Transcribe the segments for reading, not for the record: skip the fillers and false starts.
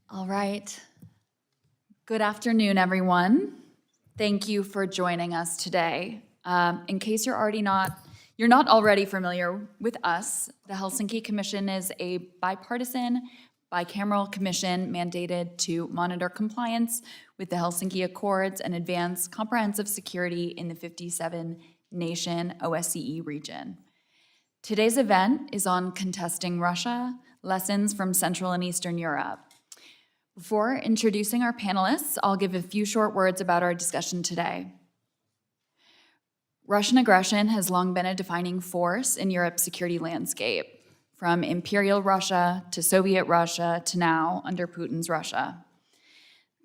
All right. Good afternoon, everyone. Thank you for joining us today. In case you're not already familiar with us, the Helsinki Commission is a bipartisan, bicameral commission mandated to monitor compliance with the Helsinki Accords and advance comprehensive security in the 57-nation OSCE region. Today's event is on contesting Russia, lessons from Central and Eastern Europe. Before introducing our panelists, I'll give a few short words about our discussion today. Russian aggression has long been a defining force in Europe's security landscape, from imperial Russia to Soviet Russia to now under Putin's Russia.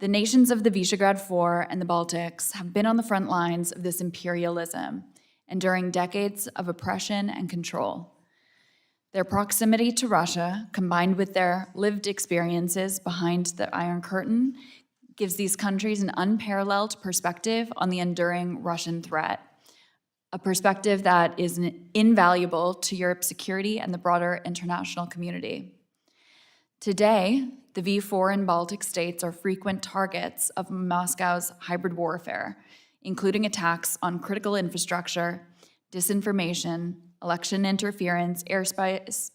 The nations of the Visegrad Four and the Baltics have been on the front lines of this imperialism, enduring decades of oppression and control. Their proximity to Russia, combined with their lived experiences behind the Iron Curtain, gives these countries an unparalleled perspective on the enduring Russian threat, a perspective that is invaluable to Europe's security and the broader international community. Today, the V4 and Baltic states are frequent targets of Moscow's hybrid warfare, including attacks on critical infrastructure, disinformation, election interference, airspace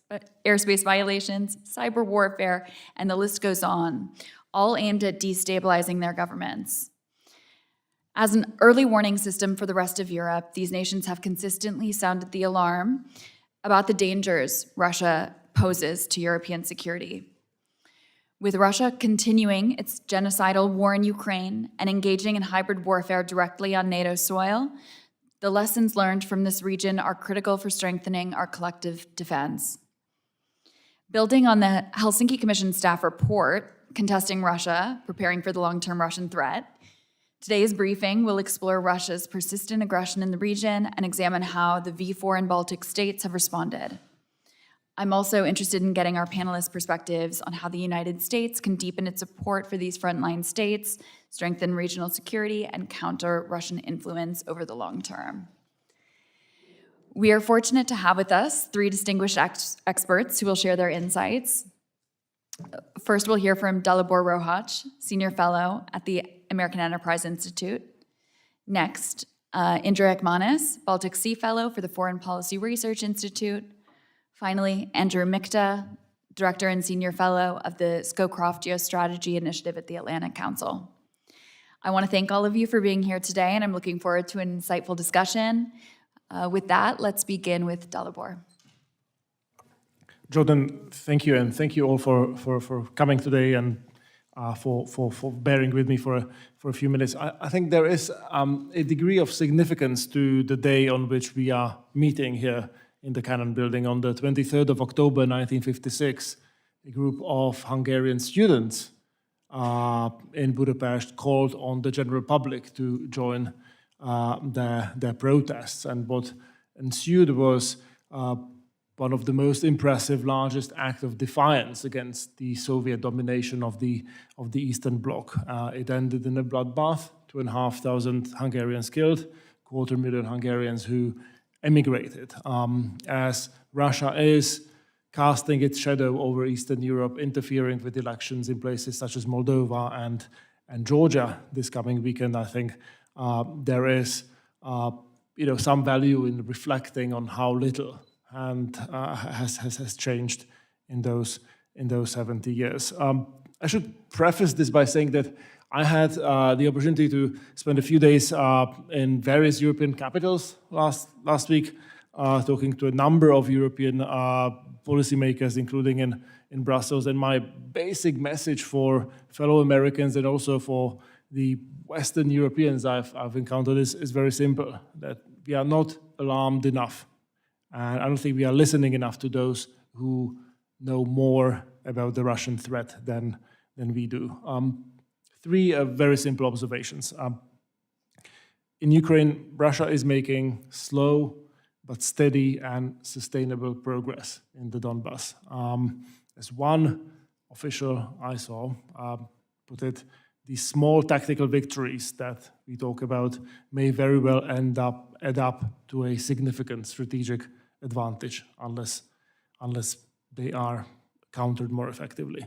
violations, cyber warfare, and the list goes on, all aimed at destabilizing their governments. As an early warning system for the rest of Europe, these nations have consistently sounded the alarm about the dangers Russia poses to European security. With Russia continuing its genocidal war in Ukraine and engaging in hybrid warfare directly on NATO soil, the lessons learned from this region are critical for strengthening our collective defense. Building on the Helsinki Commission staff report, Contesting Russia, Preparing for the Long-Term Russian Threat, today's briefing will explore Russia's persistent aggression in the region and examine how the V4 and Baltic states have responded. I'm also interested in getting our panelists' perspectives on how the United States can deepen its support for these frontline states, strengthen regional security, and counter Russian influence over the long term. We are fortunate to have with us three distinguished experts who will share their insights. First, we'll hear from Dalibor Rohac, Senior Fellow at the American Enterprise Institute. Next, Indra Ekmanis, Baltic Sea Fellow for the Foreign Policy Research Institute. Finally, Andrew Mikta, Director and Senior Fellow of the Scowcroft Geostrategy Initiative at the Atlantic Council. I want to thank all of you for being here today, and I'm looking forward to an insightful discussion. With that, let's begin with Dalibor. Jordan, thank you, and thank you all for coming today and for bearing with me for a few minutes. I think there is a degree of significance to the day on which we are meeting here in the Cannon Building. On the 23rd of October 1956, a group of Hungarian students in Budapest called on the general public to join their protests. And what ensued was one of the most impressive, largest act of defiance against the Soviet domination of the Eastern Bloc. It ended in a bloodbath, 2,500 Hungarians killed, 250,000 Hungarians who emigrated. As Russia is casting its shadow over Eastern Europe, interfering with elections in places such as Moldova and Georgia this coming weekend, I think there is some value in reflecting on how little and has changed in those 70 years. I should preface this by saying that I had the opportunity to spend a few days in various European capitals last week, talking to a number of European policymakers, including in Brussels. And my basic message for fellow Americans and also for the Western Europeans I've encountered is very simple, that we are not alarmed enough. And I don't think we are listening enough to those who know more about the Russian threat than we do. Three very simple observations. In Ukraine, Russia is making slow but steady and sustainable progress in the Donbass. As one official I saw put it, these small tactical victories that we talk about may very well add up to a significant strategic advantage unless they are countered more effectively.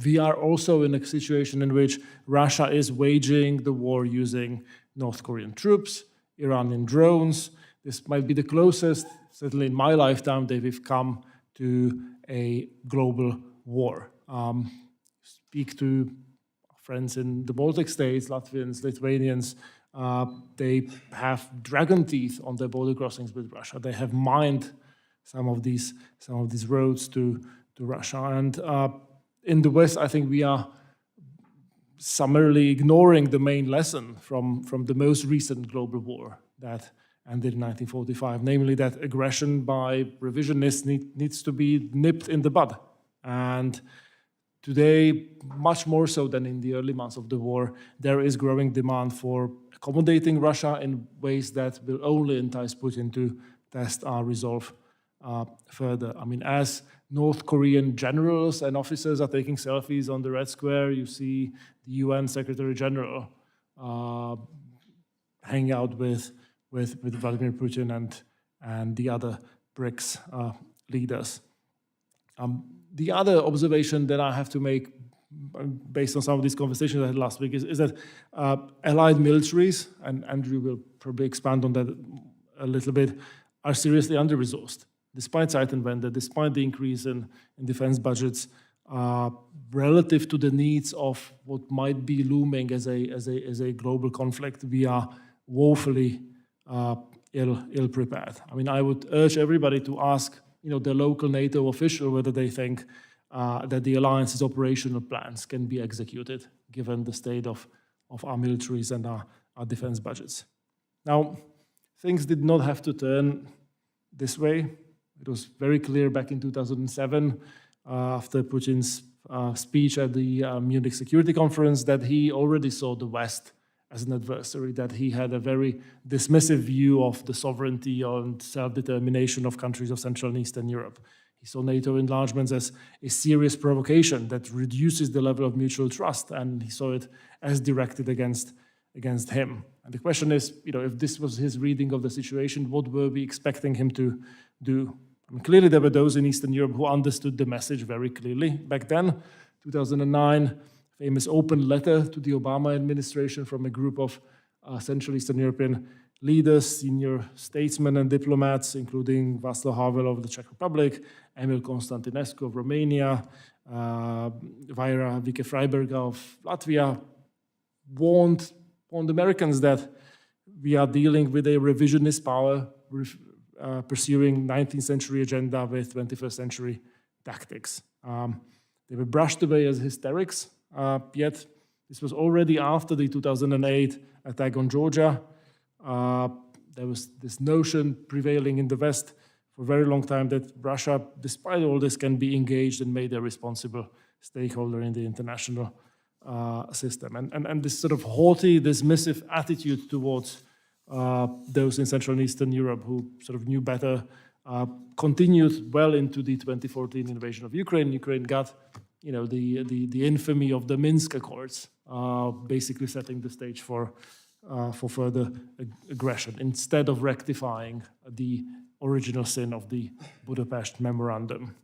We are also in a situation in which Russia is waging the war using North Korean troops, Iranian drones. This might be the closest, certainly in my lifetime, that we've come to a global war. Speak to friends in the Baltic states, Latvians, Lithuanians. They have dragon teeth on their border crossings with Russia. They have mined some of these roads to Russia. And in the West, I think we are summarily ignoring the main lesson from the most recent global war that ended in 1945, namely that aggression by revisionists needs to be nipped in the bud. And today, much more so than in the early months of the war, there is growing demand for accommodating Russia in ways that will only entice Putin to test our resolve further. I mean, as North Korean generals and officers are taking selfies on the Red Square, you see the UN Secretary General hang out with Vladimir Putin and the other BRICS leaders. The other observation that I have to make, based on some of these conversations I had last week, is that allied militaries, and Andrew will probably expand on that a little bit, are seriously under-resourced. Despite Zeitenwende, despite the increase in defense budgets, relative to the needs of what might be looming as a global conflict, we are woefully ill-prepared. I mean, I would urge everybody to ask the local NATO official whether they think that the alliance's operational plans can be executed, given the state of our militaries and our defense budgets. Now, things did not have to turn this way. It was very clear back in 2007, after Putin's speech at the Munich Security Conference, that he already saw the West as an adversary, that he had a very dismissive view of the sovereignty and self-determination of countries of Central and Eastern Europe. He saw NATO enlargements as a serious provocation that reduces the level of mutual trust, and he saw it as directed against him. And the question is, if this was his reading of the situation, what were we expecting him to do? I mean, clearly, there were those in Eastern Europe who understood the message very clearly. Back then, 2009, famous open letter to the Obama administration from a group of Central Eastern European leaders, senior statesmen and diplomats, including Václav Havel of the Czech Republic, Emil Constantinescu of Romania, Vaira Vike-Freiberga of Latvia, warned Americans that we are dealing with a revisionist power pursuing 19th century agenda with 21st century tactics. They were brushed away as hysterics, yet this was already after the 2008 attack on Georgia. There was this notion prevailing in the West for a very long time that Russia, despite all this, can be engaged and made a responsible stakeholder in the international system. And this sort of haughty, dismissive attitude towards those in Central and Eastern Europe who sort of knew better continued well into the 2014 invasion of Ukraine. Ukraine got the infamy of the Minsk Accords, basically setting the stage for further aggression, instead of rectifying the original sin of the Budapest Memorandum.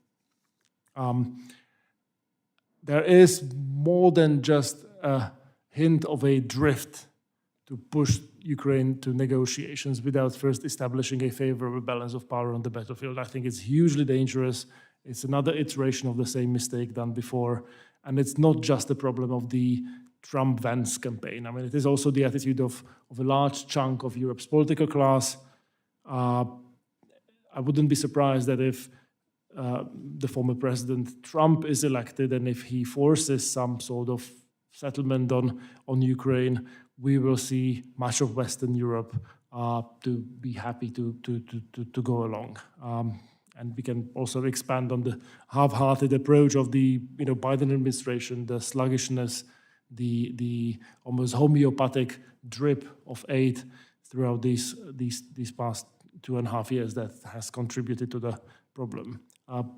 There is more than just a hint of a drift to push Ukraine to negotiations without first establishing a favorable balance of power on the battlefield. I think it's hugely dangerous. It's another iteration of the same mistake done before. And it's not just a problem of the Trump-Vance campaign. I mean, it is also the attitude of a large chunk of Europe's political class. I wouldn't be surprised that if the former President Trump is elected and if he forces some sort of settlement on Ukraine, we will see much of Western Europe to be happy to go along. And we can also expand on the half-hearted approach of the Biden administration, the sluggishness, the almost homeopathic drip of aid throughout these past 2.5 years that has contributed to the problem.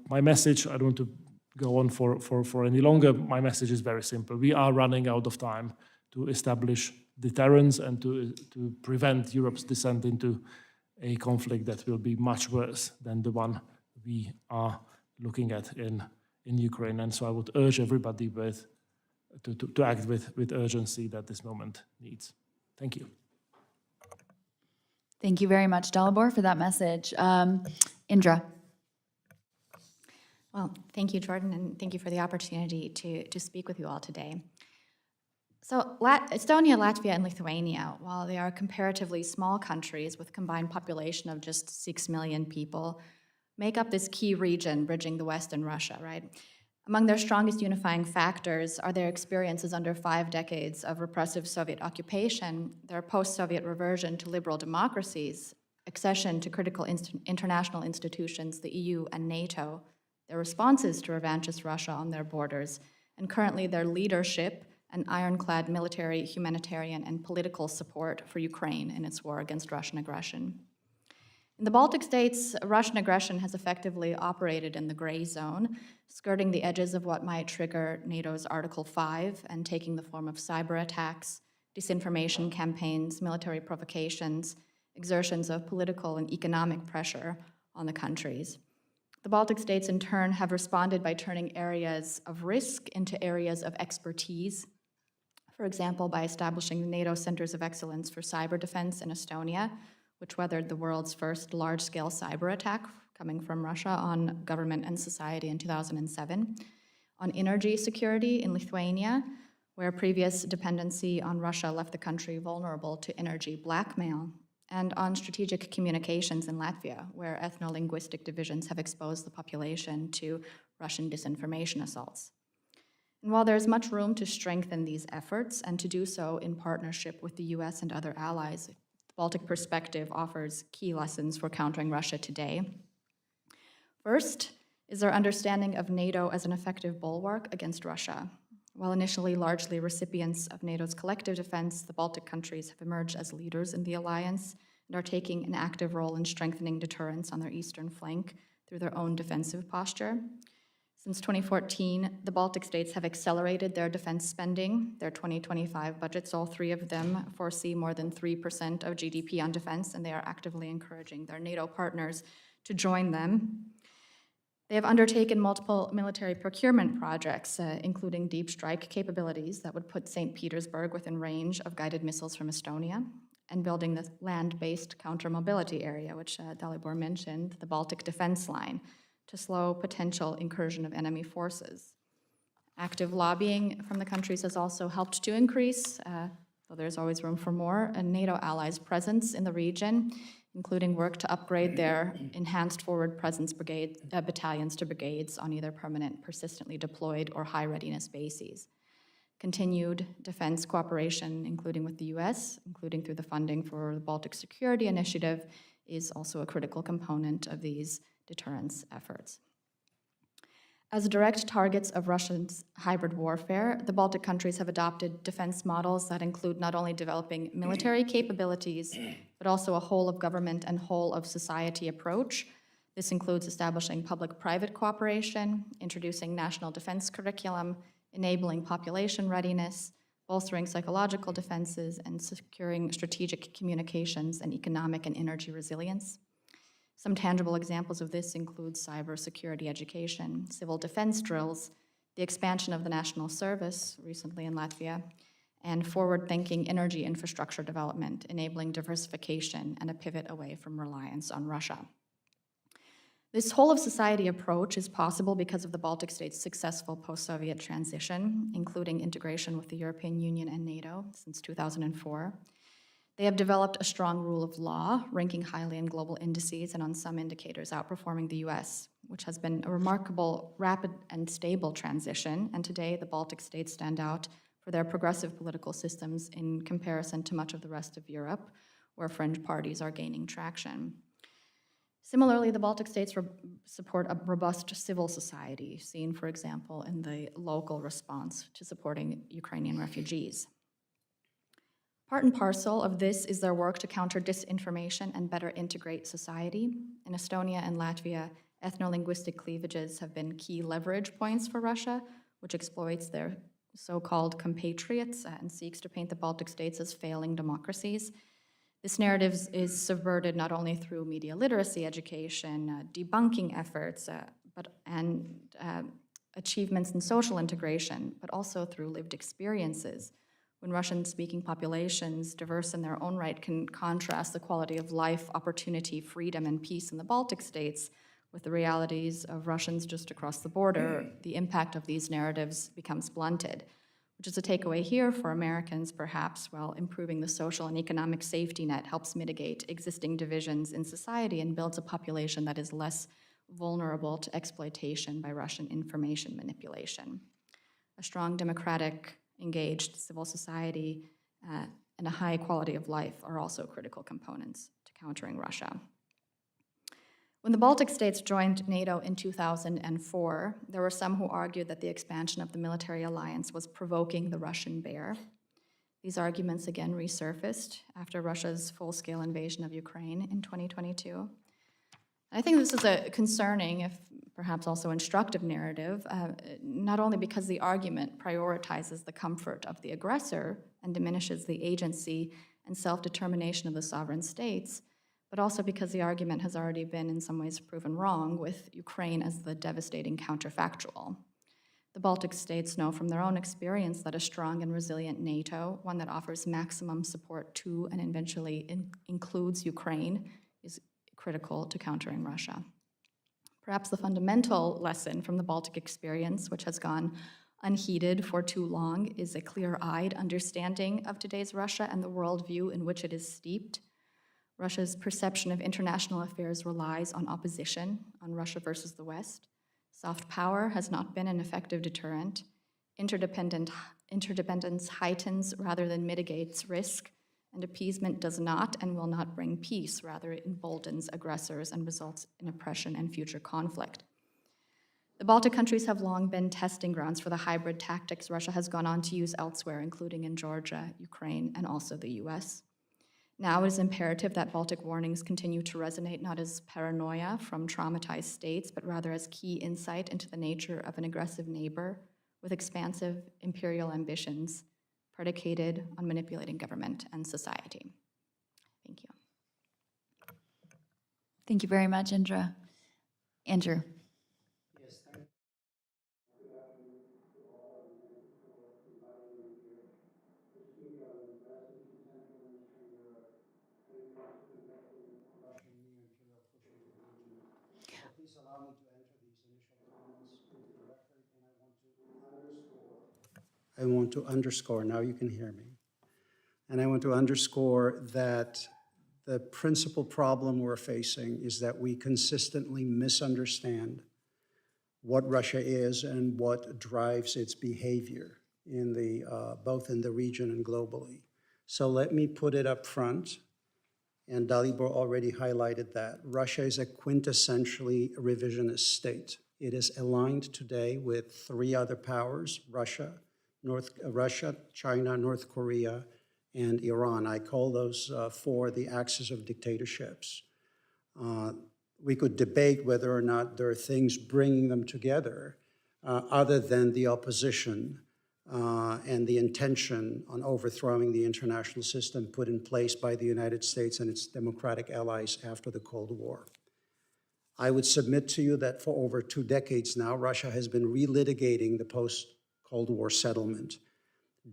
My message, I don't want to go on for any longer. My message is very simple. We are running out of time to establish deterrence and to prevent Europe's descent into a conflict that will be much worse than the one we are looking at in in Ukraine. And so I would urge everybody to act with urgency that this moment needs. Thank you. Thank you very much, Dalibor, for that message. Indra. Well, thank you, Jordan, and thank you for the opportunity to speak with you all today. So Estonia, Latvia, and Lithuania, while they are comparatively small countries with combined population of just 6 million people, make up this key region bridging the West and Russia, right? Among their strongest unifying factors are their experiences under 5 decades of repressive Soviet occupation, their post-Soviet reversion to liberal democracies, accession to critical international institutions, the EU and NATO, their responses to revanchist Russia on their borders, and currently their leadership and ironclad military, humanitarian, and political support for Ukraine in its war against Russian aggression. In the Baltic states, Russian aggression has effectively operated in the gray zone, skirting the edges of what might trigger NATO's Article 5 and taking the form of cyber attacks, disinformation campaigns, military provocations, exertions of political and economic pressure on the countries. The Baltic states, in turn, have responded by turning areas of risk into areas of expertise, for example, by establishing the NATO Centers of Excellence for Cyber Defense in Estonia, which weathered the world's first large-scale cyber attack coming from Russia on government and society in 2007, on energy security in Lithuania, where previous dependency on Russia left the country vulnerable to energy blackmail, and on strategic communications in Latvia, where ethno-linguistic divisions have exposed the population to Russian disinformation assaults. And while there's much room to strengthen these efforts and to do so in partnership with the US and other allies, the Baltic perspective offers key lessons for countering Russia today. First is our understanding of NATO as an effective bulwark against Russia. While initially largely recipients of NATO's collective defense, the Baltic countries have emerged as leaders in the alliance and are taking an active role in strengthening deterrence on their eastern flank through their own defensive posture. Since 2014, the Baltic states have accelerated their defense spending. Their 2025 budgets, all 3 of them, foresee more than 3% of GDP on defense, and they are actively encouraging their NATO partners to join them. They have undertaken multiple military procurement projects, including deep strike capabilities that would put St. Petersburg within range of guided missiles from Estonia, and building the land-based counter-mobility area, which Dalibor mentioned, the Baltic Defense Line, to slow potential incursion of enemy forces. Active lobbying from the countries has also helped to increase, though there's always room for more, a NATO allies' presence in the region, including work to upgrade their enhanced forward presence battalions to brigades on either permanent, persistently deployed, or high readiness bases. Continued defense cooperation, including with the US, including through the funding for the Baltic Security Initiative, is also a critical component of these deterrence efforts. As direct targets of Russia's hybrid warfare, the Baltic countries have adopted defense models that include not only developing military capabilities, but also a whole of government and whole of society approach. This includes establishing public-private cooperation, introducing national defense curriculum, enabling population readiness, bolstering psychological defenses, and securing strategic communications and economic and energy resilience. Some tangible examples of this include cybersecurity education, civil defense drills, the expansion of the national service, recently in Latvia, and forward-thinking energy infrastructure development, enabling diversification and a pivot away from reliance on Russia. This whole-of-society approach is possible because of the Baltic states' successful post-Soviet transition, including integration with the European Union and NATO since 2004. They have developed a strong rule of law, ranking highly in global indices and on some indicators outperforming the US, which has been a remarkable, rapid, and stable transition, and today the Baltic states stand out for their progressive political systems in comparison to much of the rest of Europe, where fringe parties are gaining traction. Similarly, the Baltic states support a robust civil society, seen, for example, in the local response to supporting Ukrainian refugees. Part and parcel of this is their work to counter disinformation and better integrate society. In Estonia and Latvia, ethno-linguistic cleavages have been key leverage points for Russia, which exploits their so-called compatriots and seeks to paint the Baltic states as failing democracies. This narrative is subverted not only through media literacy education, debunking efforts, but achievements in social integration, but also through lived experiences. When Russian-speaking populations, diverse in their own right, can contrast the quality of life, opportunity, freedom, and peace in the Baltic states with the realities of Russians just across the border, the impact of these narratives becomes blunted, which is a takeaway here for Americans, perhaps, while improving the social and economic safety net helps mitigate existing divisions in society and builds a population that is less vulnerable to exploitation by Russian information manipulation. A strong democratic, engaged civil society and a high quality of life are also critical components to countering Russia. When the Baltic states joined NATO in 2004, there were some who argued that the expansion of the military alliance was provoking the Russian bear. These arguments again resurfaced after Russia's full-scale invasion of Ukraine in 2022. I think this is a concerning, if perhaps also instructive narrative, not only because the argument prioritizes the comfort of the aggressor and diminishes the agency and self-determination of the sovereign states, but also because the argument has already been in some ways proven wrong, with Ukraine as the devastating counterfactual. The Baltic states know from their own experience that a strong and resilient NATO, one that offers maximum support to and eventually includes Ukraine, is critical to countering Russia. Perhaps the fundamental lesson from the Baltic experience, which has gone unheeded for too long, is a clear-eyed understanding of today's Russia and the worldview in which it is steeped. Russia's perception of international affairs relies on opposition, on Russia versus the West. Soft power has not been an effective deterrent. Interdependence heightens rather than mitigates risk, and appeasement does not and will not bring peace, rather it emboldens aggressors and results in oppression and future conflict. The Baltic countries have long been testing grounds for the hybrid tactics Russia has gone on to use elsewhere, including in Georgia, Ukraine, and also the US. Now it is imperative that Baltic warnings continue to resonate not as paranoia from traumatized states, but rather as key insight into the nature of an aggressive neighbor with expansive imperial ambitions predicated on manipulating government and society. Thank you. Thank you very much, Indra. Andrew. Yes, thank you. Good afternoon to all, and thank you for inviting me here to speak on Helsinki Central and Eastern Europe and in consequent of Russian neo-imperial push into the region. So please allow me to enter these initial comments into the record, and I want to underscore, now you can hear me, and I want to underscore that the principal problem we're facing is that we consistently misunderstand what Russia is and what drives its behavior in both in the region and globally. So let me put it up front, and Dalibor already highlighted that. Russia is a quintessentially revisionist state. It is aligned today with three other powers: Russia, China, North Korea, and Iran. I call those four the axis of dictatorships. We could debate whether or not there are things bringing them together other than the opposition and the intention on overthrowing the international system put in place by the United States and its democratic allies after the Cold War. I would submit to you that for over 2 decades now, Russia has been relitigating the post-Cold War settlement,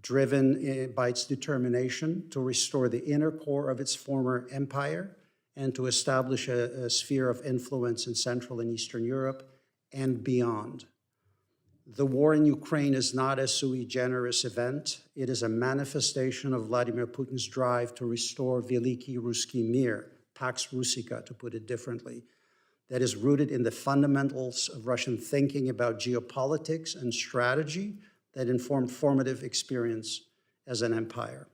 driven by its determination to restore the inner core of its former empire and to establish a sphere of influence in Central and Eastern Europe and beyond. The war in Ukraine is not a sui generis event. It is a manifestation of Vladimir Putin's drive to restore Veliki Ruski Mir, Pax Russica, to put it differently, that is rooted in the fundamentals of Russian thinking about geopolitics and strategy that informed formative experience as an empire.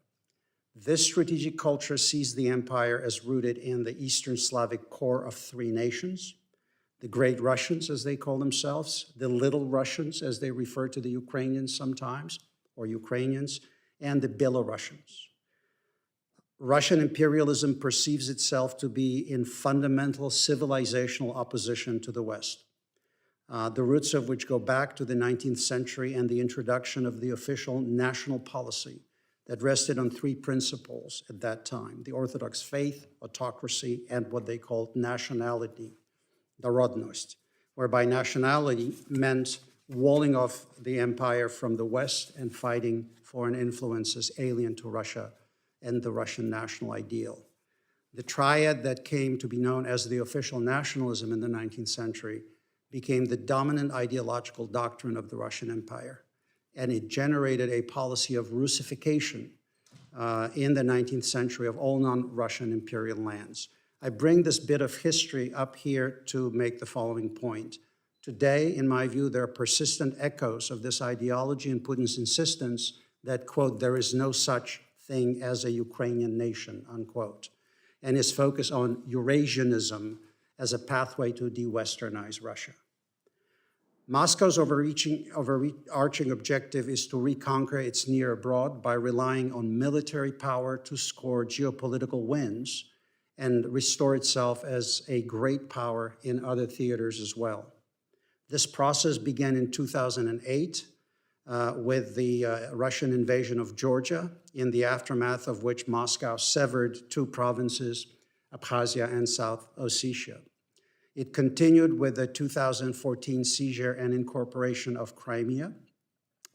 This strategic culture sees the empire as rooted in the Eastern Slavic core of 3 nations: the Great Russians, as they call themselves, the Little Russians, as they refer to the Ukrainians sometimes, or Ukrainians, and the Belarusians. Russian imperialism perceives itself to be in fundamental civilizational opposition to the West, the roots of which go back to the 19th century and the introduction of the official national policy that rested on 3 principles at that time: the Orthodox faith, autocracy, and what they called nationality, narodnost, whereby nationality meant walling off the empire from the West and fighting foreign influences alien to Russia and the Russian national ideal. The triad that came to be known as the official nationalism in the 19th century became the dominant ideological doctrine of the Russian Empire, and it generated a policy of Russification in the 19th century of all non-Russian imperial lands. I bring this bit of history up here to make the following point. Today, in my view, there are persistent echoes of this ideology and Putin's insistence that, quote, there is no such thing as a Ukrainian nation, unquote, and his focus on Eurasianism as a pathway to de-Westernize Russia. Moscow's overarching objective is to reconquer its near abroad by relying on military power to score geopolitical wins and restore itself as a great power in other theaters as well. This process began in 2008 with the Russian invasion of Georgia, in the aftermath of which Moscow severed two provinces, Abkhazia and South Ossetia. It continued with the 2014 seizure and incorporation of Crimea,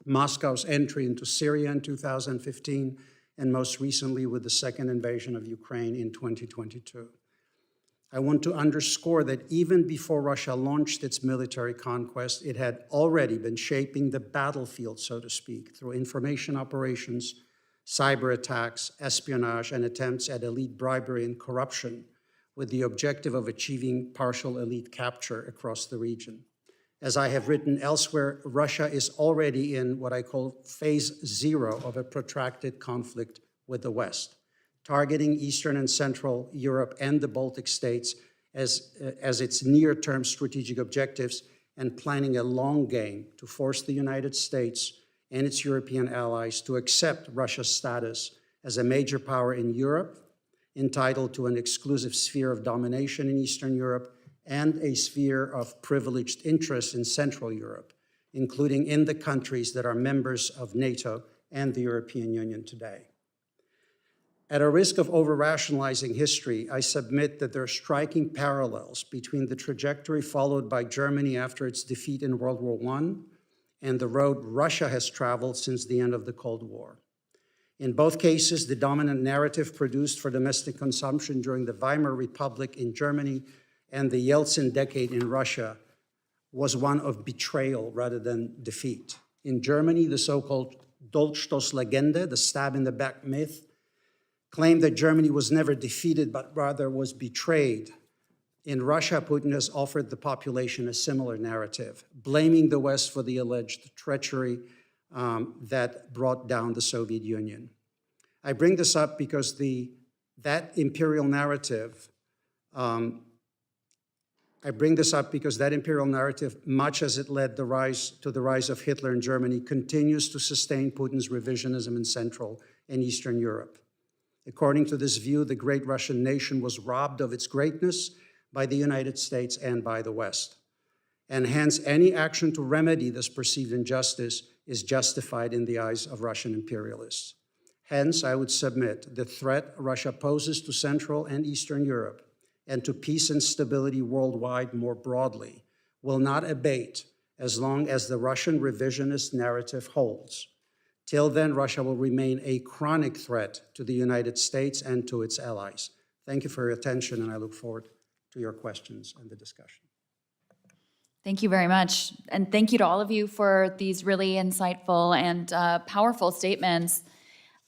Moscow's entry into Syria in 2015, and most recently with the second invasion of Ukraine in 2022. I want to underscore that even before Russia launched its military conquest, it had already been shaping the battlefield, so to speak, through information operations, cyber attacks, espionage, and attempts at elite bribery and corruption, with the objective of achieving partial elite capture across the region. As I have written elsewhere, Russia is already in what I call phase 0 of a protracted conflict with the West, targeting Eastern and Central Europe and the Baltic states as its near-term strategic objectives, and planning a long game to force the United States and its European allies to accept Russia's status as a major power in Europe, entitled to an exclusive sphere of domination in Eastern Europe and a sphere of privileged interest in Central Europe, including in the countries that are members of NATO and the European Union today. At a risk of over-rationalizing history, I submit that there are striking parallels between the trajectory followed by Germany after its defeat in World War I and the road Russia has traveled since the end of the Cold War. In both cases, the dominant narrative produced for domestic consumption during the Weimar Republic in Germany and the Yeltsin decade in Russia was one of betrayal rather than defeat. In Germany, the so-called Dolchstoßlegende, the stab-in-the-back myth, claimed that Germany was never defeated, but rather was betrayed. In Russia, Putin has offered the population a similar narrative, blaming the West for the alleged treachery that brought down the Soviet Union. I bring this up because that imperial narrative, much as it led to the rise of Hitler in Germany, continues to sustain Putin's revisionism in Central and Eastern Europe. According to this view, the great Russian nation was robbed of its greatness by the United States and by the West. And hence, any action to remedy this perceived injustice is justified in the eyes of Russian imperialists. Hence, I would submit the threat Russia poses to Central and Eastern Europe and to peace and stability worldwide more broadly will not abate as long as the Russian revisionist narrative holds. Till then, Russia will remain a chronic threat to the United States and to its allies. Thank you for your attention, and I look forward to your questions and the discussion. Thank you very much. And thank you to all of you for these really insightful and powerful statements.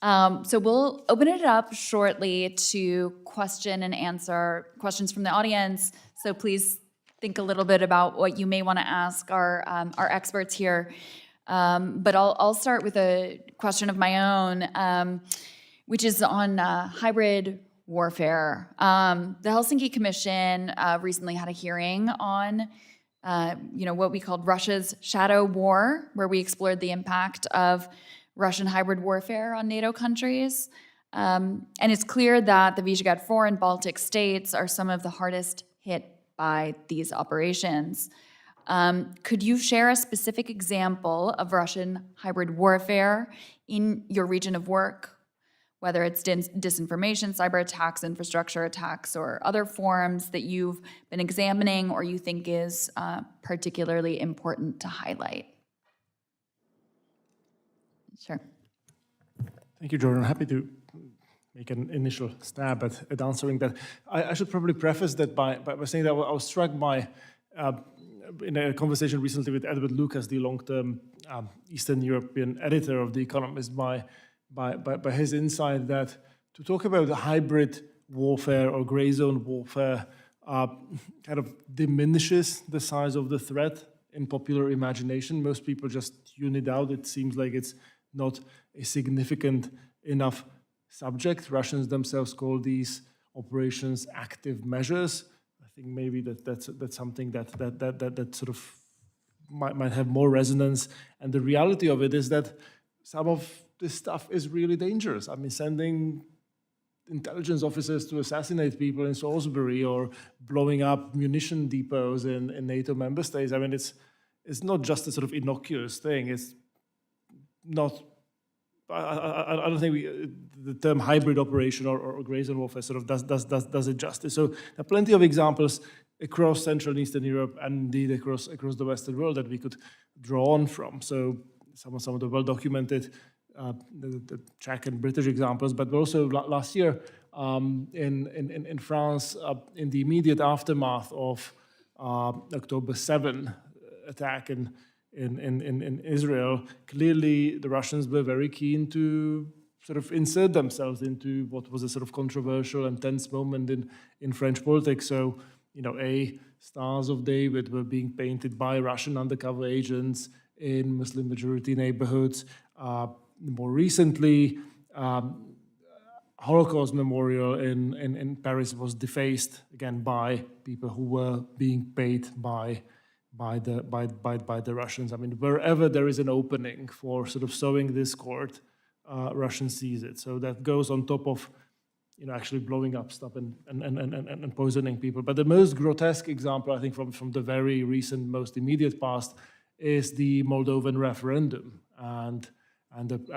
So we'll open it up shortly to question and answer questions from the audience. So please think a little bit about what you may want to ask our experts here. But I'll start with a question of my own, which is on hybrid warfare. The Helsinki Commission recently had a hearing on what we called Russia's shadow war, where we explored the impact of Russian hybrid warfare on NATO countries. And it's clear that the Visegrad 4 and Baltic states are some of the hardest hit by these operations. Could you share a specific example of Russian hybrid warfare in your region of work, whether it's disinformation, cyber attacks, infrastructure attacks, or other forms that you've been examining or you think is particularly important to highlight? Sure. Thank you, Jordan. Happy to make an initial stab at answering that. I should probably preface that by saying that I was struck by, in a conversation recently with Edward Lucas, the long-term Eastern European editor of The Economist, by his insight that to talk about hybrid warfare or gray zone warfare kind of diminishes the size of the threat in popular imagination. Most people just tune it out. It seems like it's not a significant enough subject. Russians themselves call these operations active measures. I think maybe that's something that sort of might have more resonance. And the reality of it is that some of this stuff is really dangerous. I mean, sending intelligence officers to assassinate people in Salisbury or blowing up munition depots in NATO member states. I mean, it's not just a sort of innocuous thing. It's not. I don't think the term hybrid operation or gray zone warfare sort of does it justice. So there are plenty of examples across Central and Eastern Europe and indeed across the Western world that we could draw on from. So some of the well-documented the Czech and British examples, but also last year in France, in the immediate aftermath of October 7 attack in Israel, clearly the Russians were very keen to sort of insert themselves into what was a sort of controversial and tense moment in French politics. So, Stars of David were being painted by Russian undercover agents in Muslim-majority neighborhoods. More recently, Holocaust Memorial in Paris was defaced again by people who were being paid by the Russians. I mean, wherever there is an opening for sort of sowing discord, Russians seize it. So that goes on top of, actually blowing up stuff and poisoning people. But the most grotesque example, I think, from the very recent, most immediate past, is the Moldovan referendum and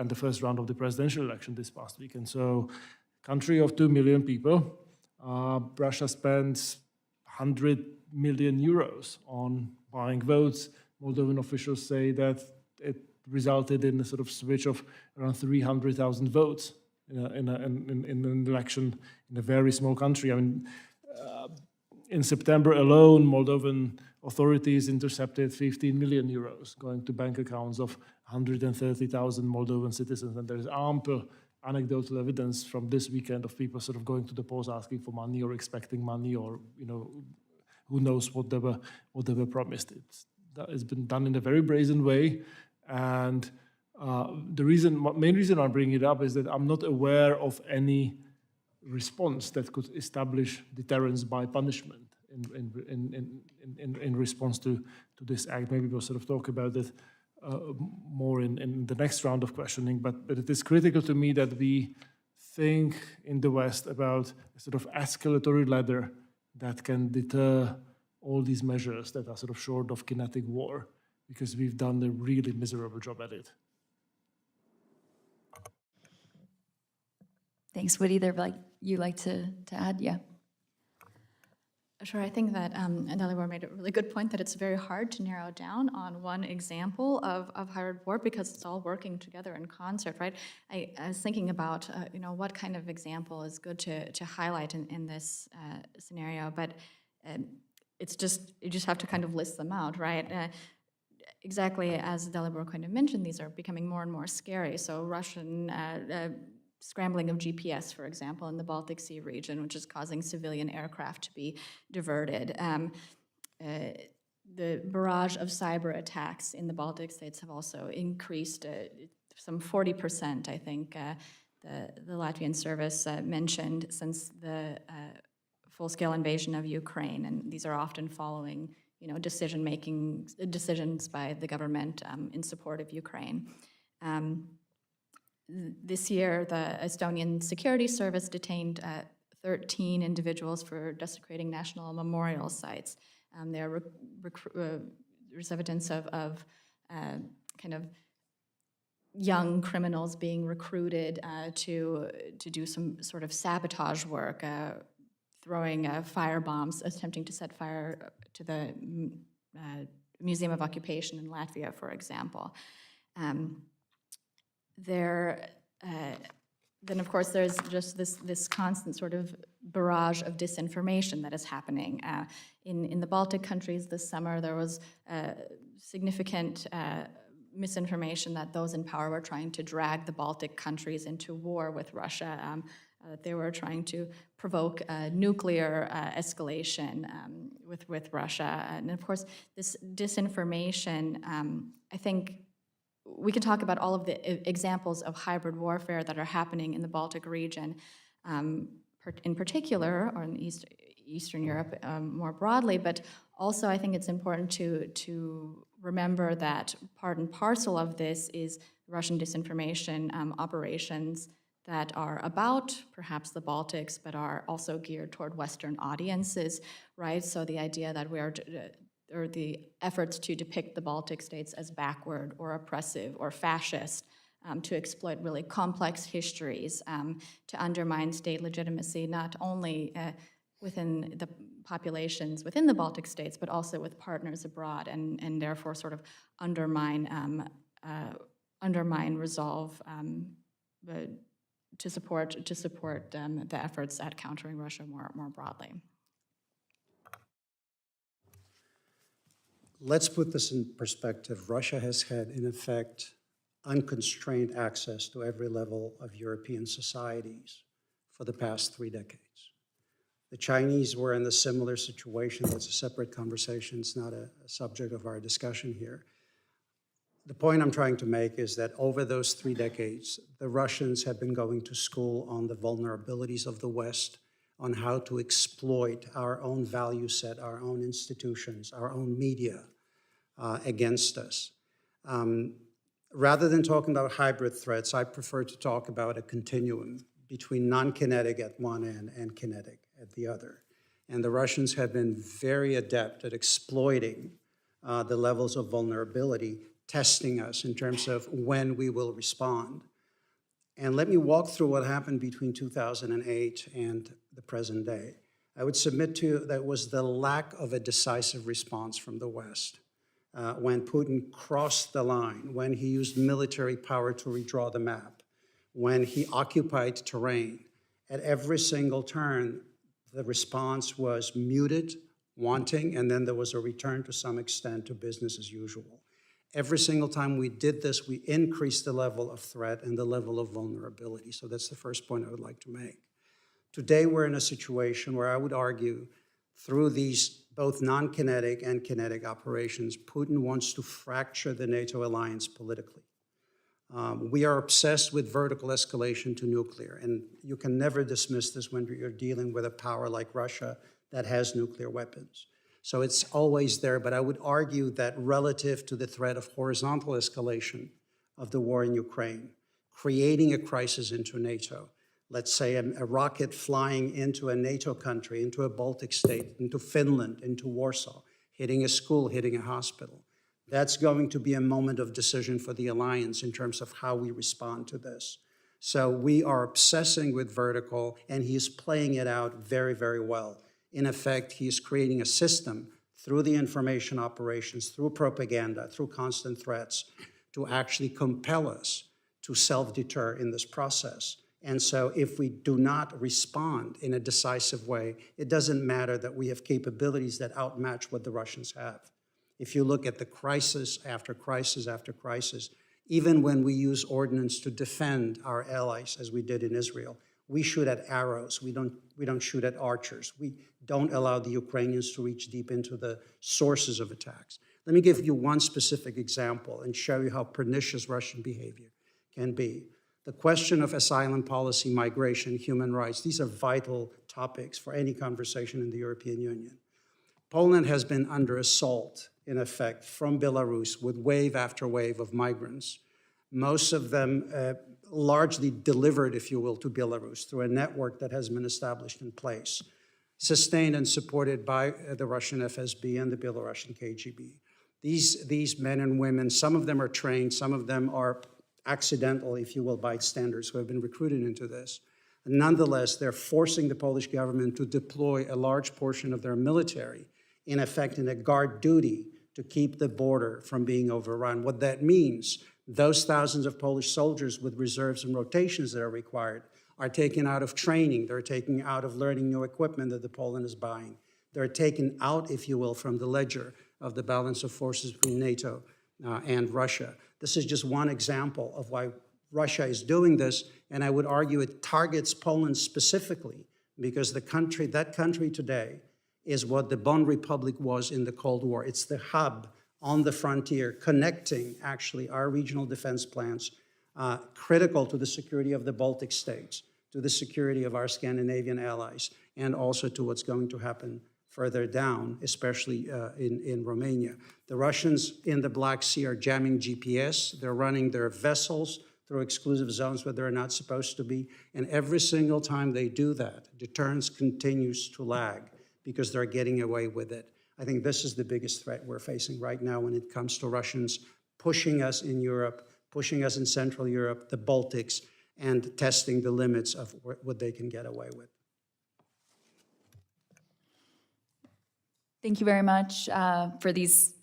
the first round of the presidential election this past weekend. So, country of 2 million people, Russia spends 100 million euros on buying votes. Moldovan officials say that it resulted in a sort of switch of around 300,000 votes in an election in a very small country. I mean, in September alone, Moldovan authorities intercepted 15 million euros going to bank accounts of 130,000 Moldovan citizens, and there is ample anecdotal evidence from this weekend of people sort of going to the polls asking for money or expecting money, or who knows what they were promised. It's been done in a very brazen way, and the main reason I'm bringing it up is that I'm not aware of any response that could establish deterrence by punishment in response to this act. Maybe we'll sort of talk about it more in the next round of questioning, but it is critical to me that we think in the West about a sort of escalatory ladder that can deter all these measures that are sort of short of kinetic war, because we've done a really miserable job at it. Thanks. Would either of you like to add? Yeah. Sure, I think that Dalibor made a really good point that it's very hard to narrow down on one example of hybrid war because it's all working together in concert, right? I was thinking about, what kind of example is good to highlight in this scenario, but you just have to kind of list them out, right? Exactly as Dalibor kind of mentioned, these are becoming more and more scary. So Russian scrambling of GPS, for example, in the Baltic Sea region, which is causing civilian aircraft to be diverted. The barrage of cyber attacks in the Baltic states have also increased some 40%, I think, the Latvian service mentioned since the full-scale invasion of Ukraine, and these are often following decisions by the government in support of Ukraine. This year, the Estonian Security Service detained 13 individuals for desecrating national memorial sites. There are there's evidence of kind of young criminals being recruited to do some sort of sabotage work, throwing fire bombs, attempting to set fire to the Museum of Occupation in Latvia, for example. then of course there's just this constant sort of barrage of disinformation that is happening. In the Baltic countries this summer, there was significant misinformation that those in power were trying to drag the Baltic countries into war with Russia. They were trying to provoke nuclear escalation with Russia. And of course, this disinformation, I think we can talk about all of the examples of hybrid warfare that are happening in the Baltic region in particular, or in Eastern Europe more broadly, but also I think it's important to remember that part and parcel of this is Russian disinformation operations that are about perhaps the Baltics, but are also geared toward Western audiences, right? So the idea that or the efforts to depict the Baltic states as backward or oppressive or fascist, to exploit really complex histories, to undermine state legitimacy, not only within the populations within the Baltic states, but also with partners abroad, and therefore sort of undermine resolve to support the efforts at countering Russia more broadly. Let's put this in perspective. Russia has had, in effect, unconstrained access to every level of European societies for the past 3 decades. The Chinese were in a similar situation. That's a separate conversation. It's not a subject of our discussion here. The point I'm trying to make is that over those 3 decades, the Russians have been going to school on the vulnerabilities of the West, on how to exploit our own value set, our own institutions, our own media against us. Rather than talking about hybrid threats, I prefer to talk about a continuum between non-kinetic at one end and kinetic at the other. And the Russians have been very adept at exploiting the levels of vulnerability, testing us in terms of when we will respond. And let me walk through what happened between 2008 and the present day. I would submit to you that was the lack of a decisive response from the West. When Putin crossed the line, when he used military power to redraw the map, when he occupied terrain, at every single turn, the response was muted, wanting, and then there was a return to some extent to business as usual. Every single time we did this, we increased the level of threat and the level of vulnerability. So that's the first point I would like to make. Today, we're in a situation where I would argue through these both non-kinetic and kinetic operations, Putin wants to fracture the NATO alliance politically. We are obsessed with vertical escalation to nuclear, and you can never dismiss this when you're dealing with a power like Russia that has nuclear weapons. So it's always there, but I would argue that relative to the threat of horizontal escalation of the war in Ukraine, creating a crisis into NATO, let's say a rocket flying into a NATO country, into a Baltic state, into Finland, into Warsaw, hitting a school, hitting a hospital, that's going to be a moment of decision for the alliance in terms of how we respond to this. So we are obsessing with vertical, and he's playing it out very, very well. In effect, he is creating a system through the information operations, through propaganda, through constant threats, to actually compel us to self-deter in this process. And so if we do not respond in a decisive way, it doesn't matter that we have capabilities that outmatch what the Russians have. If you look at the crisis after crisis after crisis, even when we use ordnance to defend our allies, as we did in Israel, we shoot at arrows. We don't shoot at archers. We don't allow the Ukrainians to reach deep into the sources of attacks. Let me give you one specific example and show you how pernicious Russian behavior can be. The question of asylum policy, migration, human rights, these are vital topics for any conversation in the European Union. Poland has been under assault, in effect, from Belarus with wave after wave of migrants. Most of them largely delivered, if you will, to Belarus through a network that has been established in place, sustained and supported by the Russian FSB and the Belarusian KGB. These men and women, some of them are trained, some of them are accidental, if you will, bystanders who have been recruited into this. Nonetheless, they're forcing the Polish government to deploy a large portion of their military, in effect, in a guard duty to keep the border from being overrun. What that means Those thousands of Polish soldiers with reserves and rotations that are required are taken out of training. They're taken out of learning new equipment that the Poland is buying. They're taken out, if you will, from the ledger of the balance of forces between NATO and Russia. This is just one example of why Russia is doing this, and I would argue it targets Poland specifically because that country today is what the Bon Republic was in the Cold War. It's the hub on the frontier connecting actually our regional defense plans, critical to the security of the Baltic states, to the security of our Scandinavian allies, and also to what's going to happen further down, especially in Romania. The Russians in the Black Sea are jamming GPS. They're running their vessels through exclusive zones where they're not supposed to be. And every single time they do that, deterrence continues to lag because they're getting away with it. I think this is the biggest threat we're facing right now when it comes to Russians pushing us in Europe, pushing us in Central Europe, the Baltics, and testing the limits of what they can get away with. Thank you very much for these,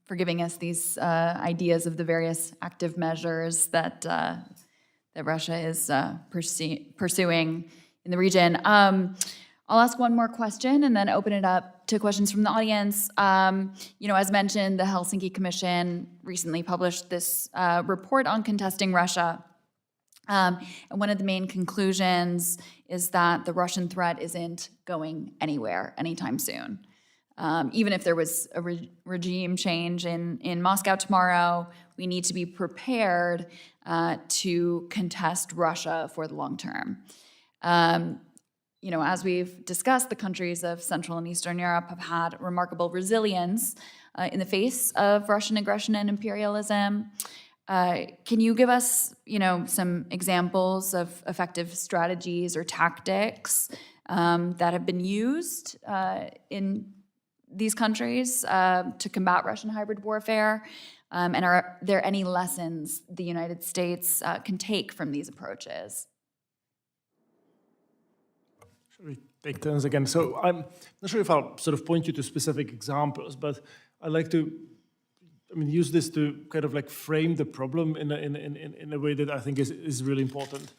for giving us these ideas of the various active measures that that Russia is pursuing in the region. I'll ask one more question and then open it up to questions from the audience. As mentioned, the Helsinki Commission recently published this report on contesting Russia. And one of the main conclusions is that the Russian threat isn't going anywhere anytime soon. Even if there was a regime change in Moscow tomorrow, we need to be prepared to contest Russia for the long term. As we've discussed, the countries of Central and Eastern Europe have had remarkable resilience in the face of Russian aggression and imperialism. Can you give us, some examples of effective strategies or tactics that have been used in these countries to combat Russian hybrid warfare? And are there any lessons the United States can take from these approaches? Shall we take turns again? So I'm not sure if I'll sort of point you to specific examples, but I'd like to use this to kind of like frame the problem in a way that I think is really important.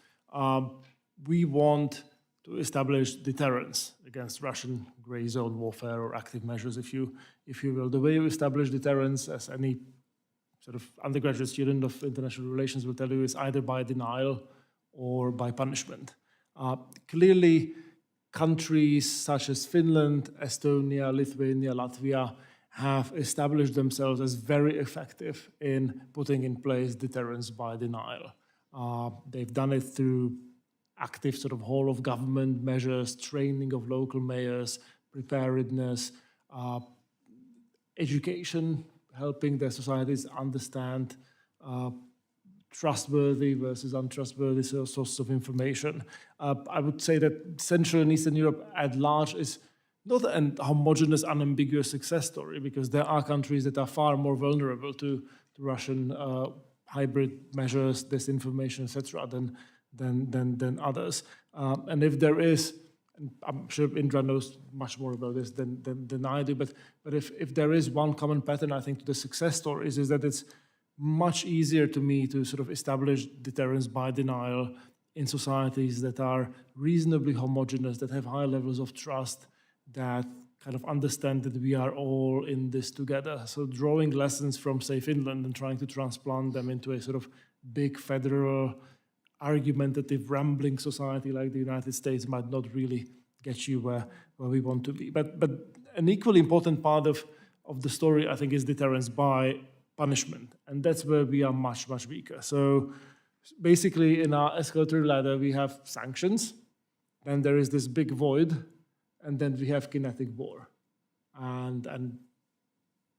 We want to establish deterrence against Russian gray zone warfare or active measures, if you will. The way you establish deterrence, as any sort of undergraduate student of international relations will tell you, is either by denial or by punishment. Clearly, countries such as Finland, Estonia, Lithuania, Latvia have established themselves as very effective in putting in place deterrence by denial. They've done it through active sort of whole of government measures, training of local mayors, preparedness, education, helping their societies understand trustworthy versus untrustworthy sources of information. I would say that Central and Eastern Europe at large is not a homogeneous, unambiguous success story, because there are countries that are far more vulnerable to Russian hybrid measures, disinformation, etc., than others. And if there is, and I'm sure Indra knows much more about this than I do, but if there is one common pattern, I think, to the success stories, is that it's much easier to me to sort of establish deterrence by denial in societies that are reasonably homogeneous, that have high levels of trust, that kind of understand that we are all in this together. So drawing lessons from, say, Finland and trying to transplant them into a sort of big federal, argumentative, rambling society like the United States might not really get you where we want to be. But an equally important part of the story, I think, is deterrence by punishment. And that's where we are much, much weaker. So basically, in our escalatory ladder, we have sanctions, then there is this big void, and then we have kinetic war and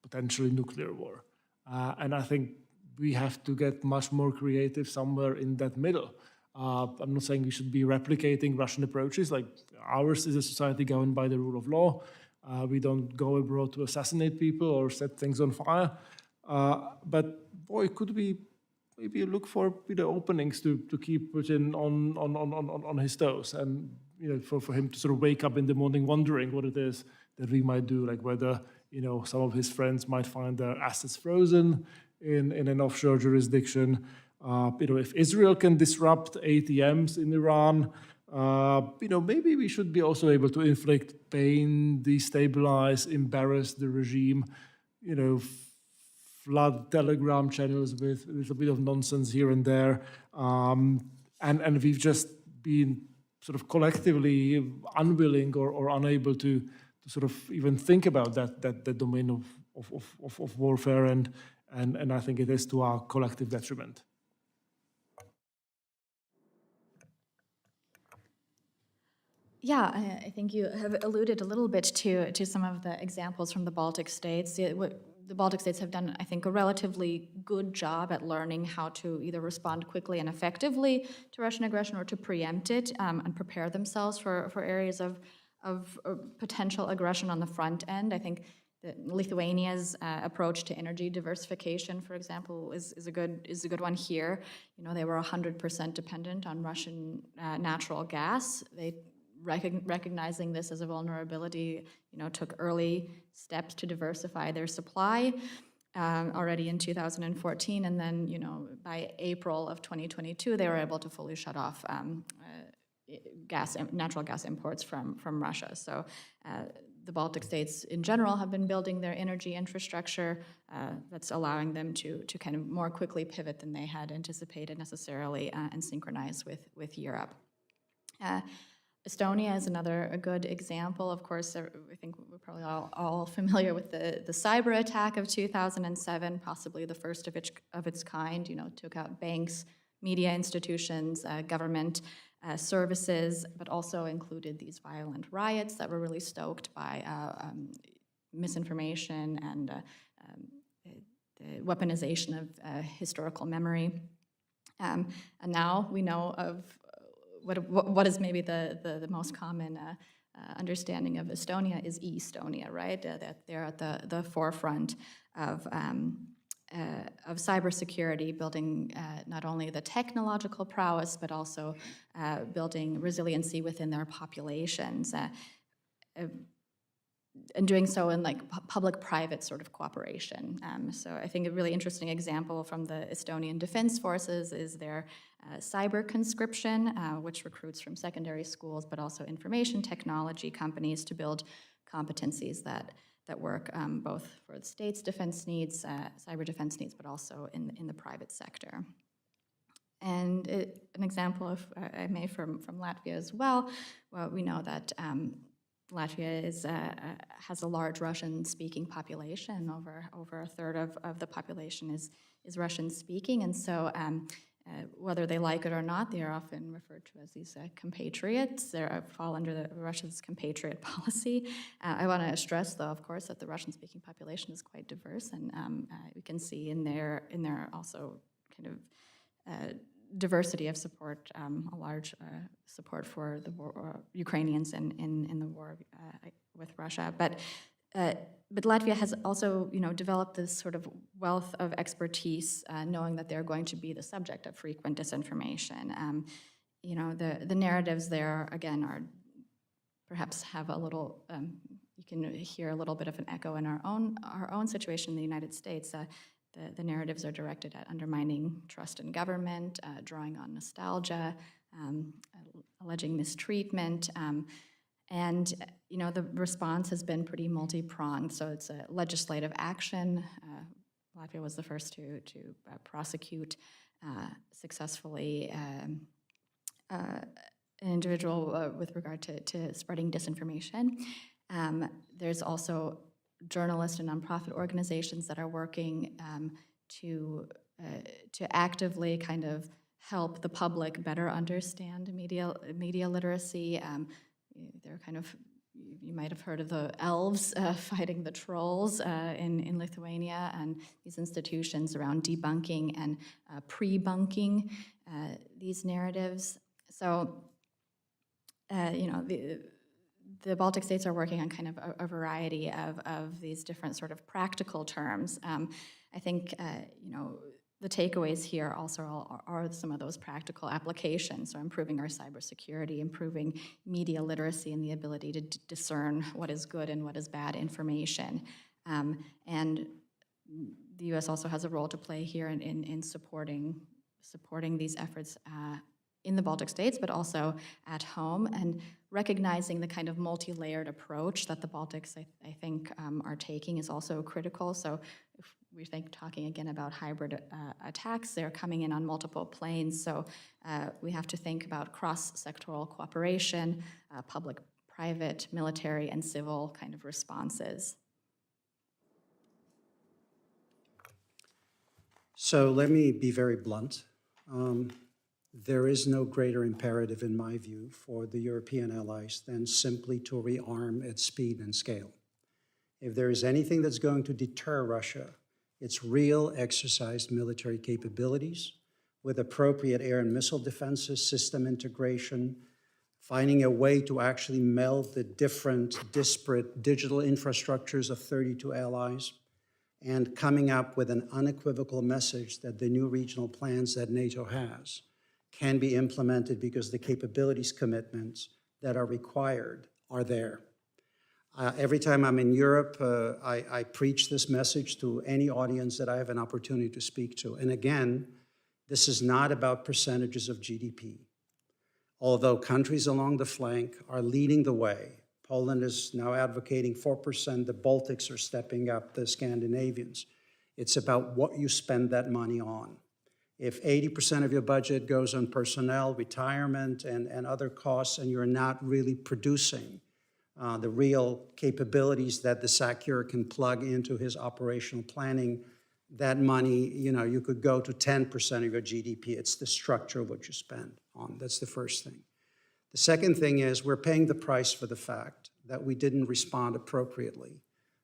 potentially nuclear war. And I think we have to get much more creative somewhere in that middle. I'm not saying we should be replicating Russian approaches. Like, ours is a society governed by the rule of law. We don't go abroad to assassinate people or set things on fire. But boy, could we maybe look for openings to keep Putin on his toes, and for him to sort of wake up in the morning wondering what it is that we might do, like whether some of his friends might find their assets frozen, in an offshore jurisdiction. If Israel can disrupt ATMs in Iran, maybe we should be also able to inflict pain, destabilize, embarrass the regime, flood Telegram channels with a bit of nonsense here and there. And we've just been sort of collectively unwilling or unable to sort of even think about that domain of warfare, and I think it is to our collective detriment. Yeah, I think you have alluded a little bit to some of the examples from the Baltic states. The Baltic states have done, I think, a relatively good job at learning how to either respond quickly and effectively to Russian aggression or to preempt it and prepare themselves for areas of potential aggression on the front end. I think that Lithuania's approach to energy diversification, for example, is a good one here. They were 100% dependent on Russian natural gas. They recognizing this as a vulnerability, took early steps to diversify their supply already in 2014, and then, by April of 2022, they were able to fully shut off natural gas imports from Russia. So the Baltic states in general have been building their energy infrastructure that's allowing them to kind of more quickly pivot than they had anticipated necessarily and synchronize with Europe. Estonia is a good example. Of course, I think we're probably all familiar with the cyber attack of 2007, possibly the first of its kind. Took out banks, media institutions, government services, but also included these violent riots that were really stoked by misinformation and the weaponization of historical memory. And now we know of what is maybe the most common understanding of Estonia is Estonia, right? That they're at the forefront of cybersecurity, building not only the technological prowess, but also building resiliency within their populations, and doing so in public-private sort of cooperation. So I think a really interesting example from the Estonian Defense Forces is their cyber conscription, which recruits from secondary schools, but also information technology companies to build competencies that work both for the state's defense needs, cyber defense needs, but also in the private sector. And an example, if I may, from Latvia as well, we know that Latvia has a large Russian-speaking population. Over a third of the population is Russian-speaking, and so whether they like it or not, they are often referred to as these compatriots. They fall under Russia's compatriot policy. I want to stress, though, of course, that the Russian-speaking population is quite diverse, and we can see in their also kind of diversity of support, a large support for the Ukrainians in the war with Russia. But Latvia has also, developed this sort of wealth of expertise, knowing that they're going to be the subject of frequent disinformation. The narratives there, again, are perhaps have a little. You can hear a little bit of an echo in our own situation in the United States. The narratives are directed at undermining trust in government, drawing on nostalgia, alleging mistreatment, and the response has been pretty multi-pronged. So it's a legislative action. Latvia was the first to prosecute successfully an individual with regard to spreading disinformation. There's also journalists and nonprofit organizations that are working to actively kind of help the public better understand media literacy. They're kind of, you might have heard of the elves fighting the trolls in Lithuania, and these institutions around debunking and pre-bunking these narratives. So, the Baltic states are working on kind of a variety of these different sort of practical terms. I think, the takeaways here also are some of those practical applications. So improving our cybersecurity, improving media literacy and the ability to discern what is good and what is bad information, and the U.S. also has a role to play here in supporting these efforts in the Baltic states, but also at home, and recognizing the kind of multi-layered approach that the Baltics, I think, are taking is also critical. So if we think talking again about hybrid attacks, they're coming in on multiple planes. So we have to think about cross-sectoral cooperation, public, private, military, and civil kind of responses. So let me be very blunt. There is no greater imperative, in my view, for the European allies than simply to rearm at speed and scale. If there is anything that's going to deter Russia, it's real exercised military capabilities with appropriate air and missile defenses, system integration, finding a way to actually meld the different disparate digital infrastructures of 32 allies, and coming up with an unequivocal message that the new regional plans that NATO has can be implemented because the capabilities commitments that are required are there. Every time I'm in Europe, I preach this message to any audience that I have an opportunity to speak to. And again, this is not about percentages of GDP. Although countries along the flank are leading the way, Poland is now advocating 4%, the Baltics are stepping up, the Scandinavians. It's about what you spend that money on. If 80% of your budget goes on personnel, retirement, and other costs, and you're not really producing the real capabilities that the SACEUR can plug into his operational planning, that money, you could go to 10% of your GDP. It's the structure of what you spend on. That's the first thing. The second thing is we're paying the price for the fact that we didn't respond appropriately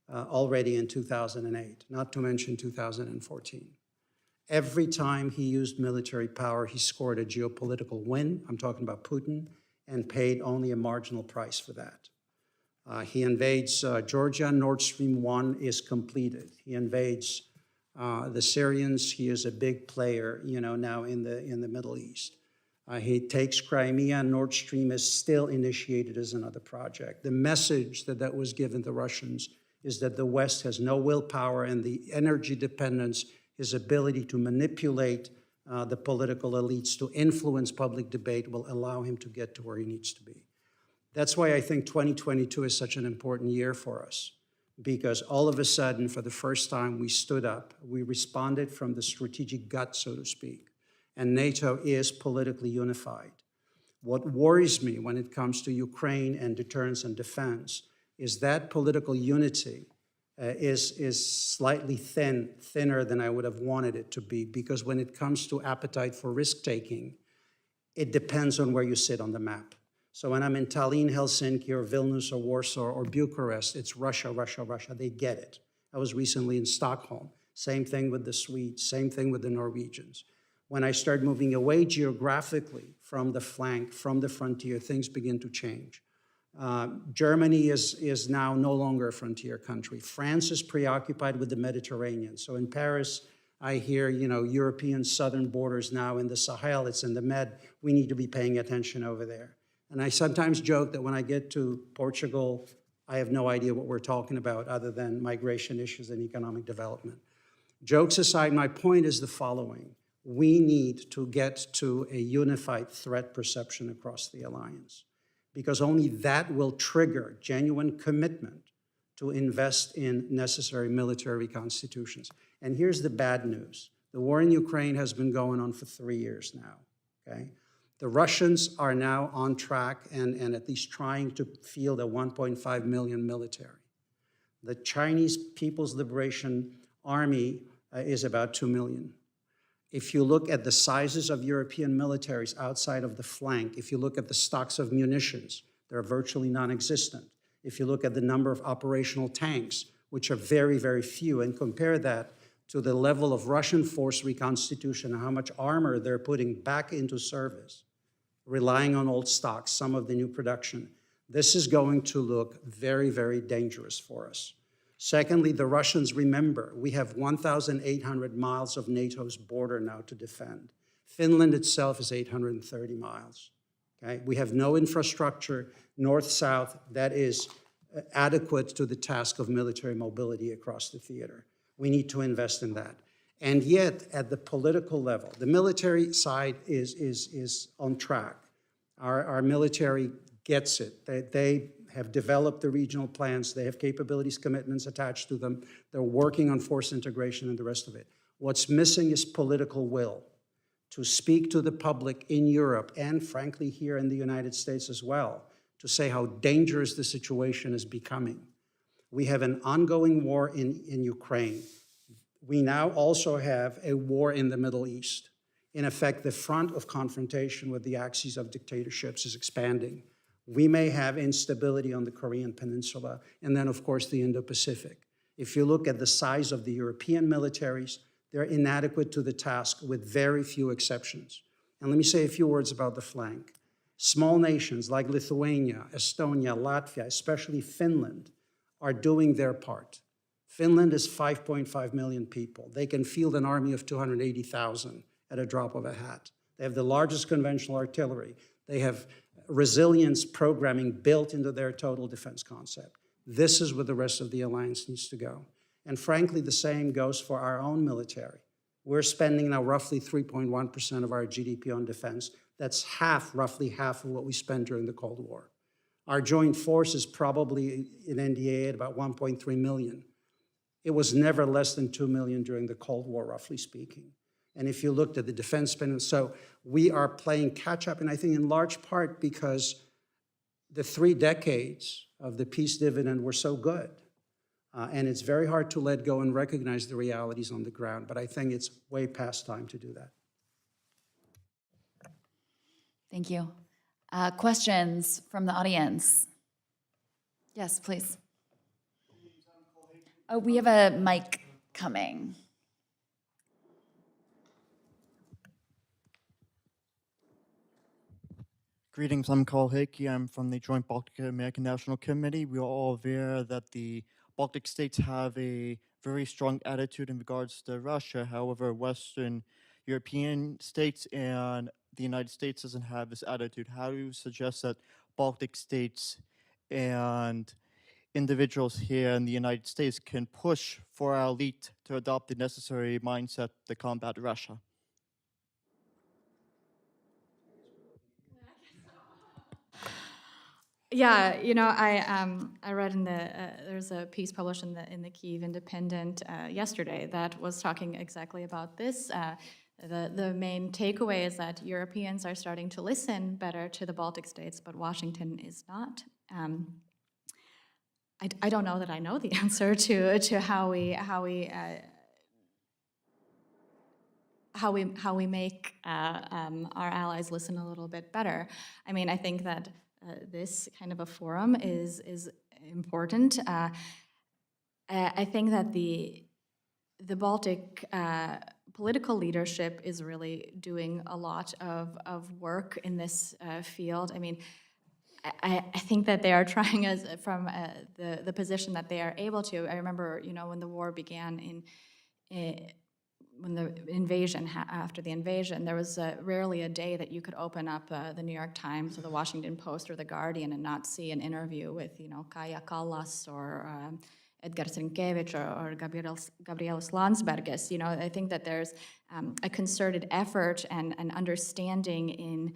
already in 2008, not to mention 2014. Every time he used military power, he scored a geopolitical win. I'm talking about Putin, and paid only a marginal price for that. He invades Georgia. Nord Stream 1 is completed. He invades the Syrians. He is a big player, now in the Middle East. He takes Crimea. Nord Stream is still initiated as another project. The message that was given to Russians is that the West has no willpower, and the energy dependence, his ability to manipulate the political elites to influence public debate, will allow him to get to where he needs to be. That's why I think 2022 is such an important year for us, because all of a sudden, for the first time, we stood up. We responded from the strategic gut, so to speak, and NATO is politically unified. What worries me when it comes to Ukraine and deterrence and defense is that political unity is slightly thinner than I would have wanted it to be, because when it comes to appetite for risk-taking, it depends on where you sit on the map. So when I'm in Tallinn, Helsinki, or Vilnius, or Warsaw, or Bucharest, it's Russia, Russia, Russia. They get it. I was recently in Stockholm. Same thing with the Swedes, same thing with the Norwegians. When I start moving away geographically from the flank, from the frontier, things begin to change. Germany is now no longer a frontier country. France is preoccupied with the Mediterranean. So in Paris, I hear, European southern borders now in the Sahel, it's in the Med. We need to be paying attention over there. And I sometimes joke that when I get to Portugal, I have no idea what we're talking about other than migration issues and economic development. Jokes aside, my point is the following. We need to get to a unified threat perception across the alliance, because only that will trigger genuine commitment to invest in necessary military reconstitutions. And here's the bad news. The war in Ukraine has been going on for 3 years now, okay? The Russians are now on track and at least trying to field a 1.5 million military. The Chinese People's Liberation Army is about 2 million. If you look at the sizes of European militaries outside of the flank, if you look at the stocks of munitions, they're virtually non-existent. If you look at the number of operational tanks, which are very, very few, and compare that to the level of Russian force reconstitution and how much armor they're putting back into service, relying on old stocks, some of the new production, this is going to look very, very dangerous for us. Secondly, the Russians, remember, we have 1,800 miles of NATO's border now to defend. Finland itself is 830 miles. Okay? We have no infrastructure, north-south, that is adequate to the task of military mobility across the theater. We need to invest in that. And yet, at the political level, the military side is on track. Our military gets it. They have developed the regional plans. They have capabilities, commitments attached to them. They're working on force integration and the rest of it. What's missing is political will to speak to the public in Europe and, frankly, here in the United States as well, to say how dangerous the situation is becoming. We have an ongoing war in Ukraine. We now also have a war in the Middle East. In effect, the front of confrontation with the axes of dictatorships is expanding. We may have instability on the Korean Peninsula, and then, of course, the Indo-Pacific. If you look at the size of the European militaries, they're inadequate to the task with very few exceptions. And let me say a few words about the flank. Small nations like Lithuania, Estonia, Latvia, especially Finland, are doing their part. Finland is 5.5 million people. They can field an army of 280,000 at a drop of a hat. They have the largest conventional artillery. They have resilience programming built into their total defense concept. This is where the rest of the alliance needs to go. And frankly, the same goes for our own military. We're spending now roughly 3.1% of our GDP on defense. That's roughly half of what we spent during the Cold War. Our joint force is probably in NDA at about 1.3 million. It was never less than 2 million during the Cold War, roughly speaking. And if you looked at the defense spending, so we are playing catch up, and I think in large part because the 3 decades of the peace dividend were so good. And it's very hard to let go and recognize the realities on the ground, but I think it's way past time to do that. Thank you. Questions from the audience? Yes, please. Oh, we have a mic coming. Greetings, I'm Carl Hickey. I'm from the Joint Baltic American National Committee. We are all aware that the Baltic states have a very strong attitude in regards to Russia. However, Western European states and the United States doesn't have this attitude. How do you suggest that Baltic states and individuals here in the United States can push for our elite to adopt the necessary mindset to combat Russia? Yeah, you know, I read in the there's a piece published in the Kyiv Independent yesterday that was talking exactly about this. The main takeaway is that Europeans are starting to listen better to the Baltic states, but Washington is not. I don't know that I know the answer to how we make our allies listen a little bit better. I mean, I think that this kind of a forum is important. I think that the Baltic political leadership is really doing a lot of work in this field. I mean, I think that they are trying from the position that they are able to. I remember, you know, when the war began when the invasion, after the invasion, there was rarely a day that you could open up the New York Times or the Washington Post or the Guardian and not see an interview with, you know, Kaja Kallas or Edgar Sienkiewicz or Gabrielis Landsbergis. You know, I think that there's a concerted effort and understanding in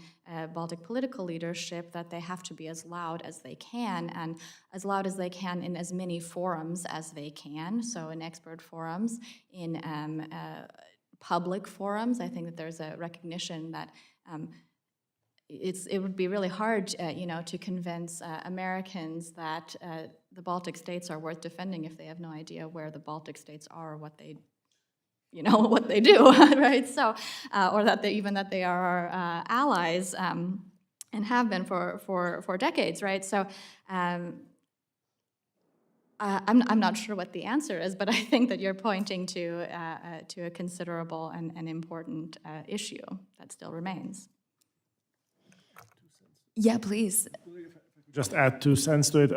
Baltic political leadership that they have to be as loud as they can, and as loud as they can in as many forums as they can. So in expert forums, in public forums, I think that there's a recognition that it would be really hard, you know, to convince Americans that the Baltic states are worth defending if they have no idea where the Baltic states are or what they, you know, what they do, right? So, or that they are our allies and have been for decades, right? So, I'm not sure what the answer is, but I think that you're pointing to a considerable and important issue that still remains. Yeah, please. Just add 2 cents to it.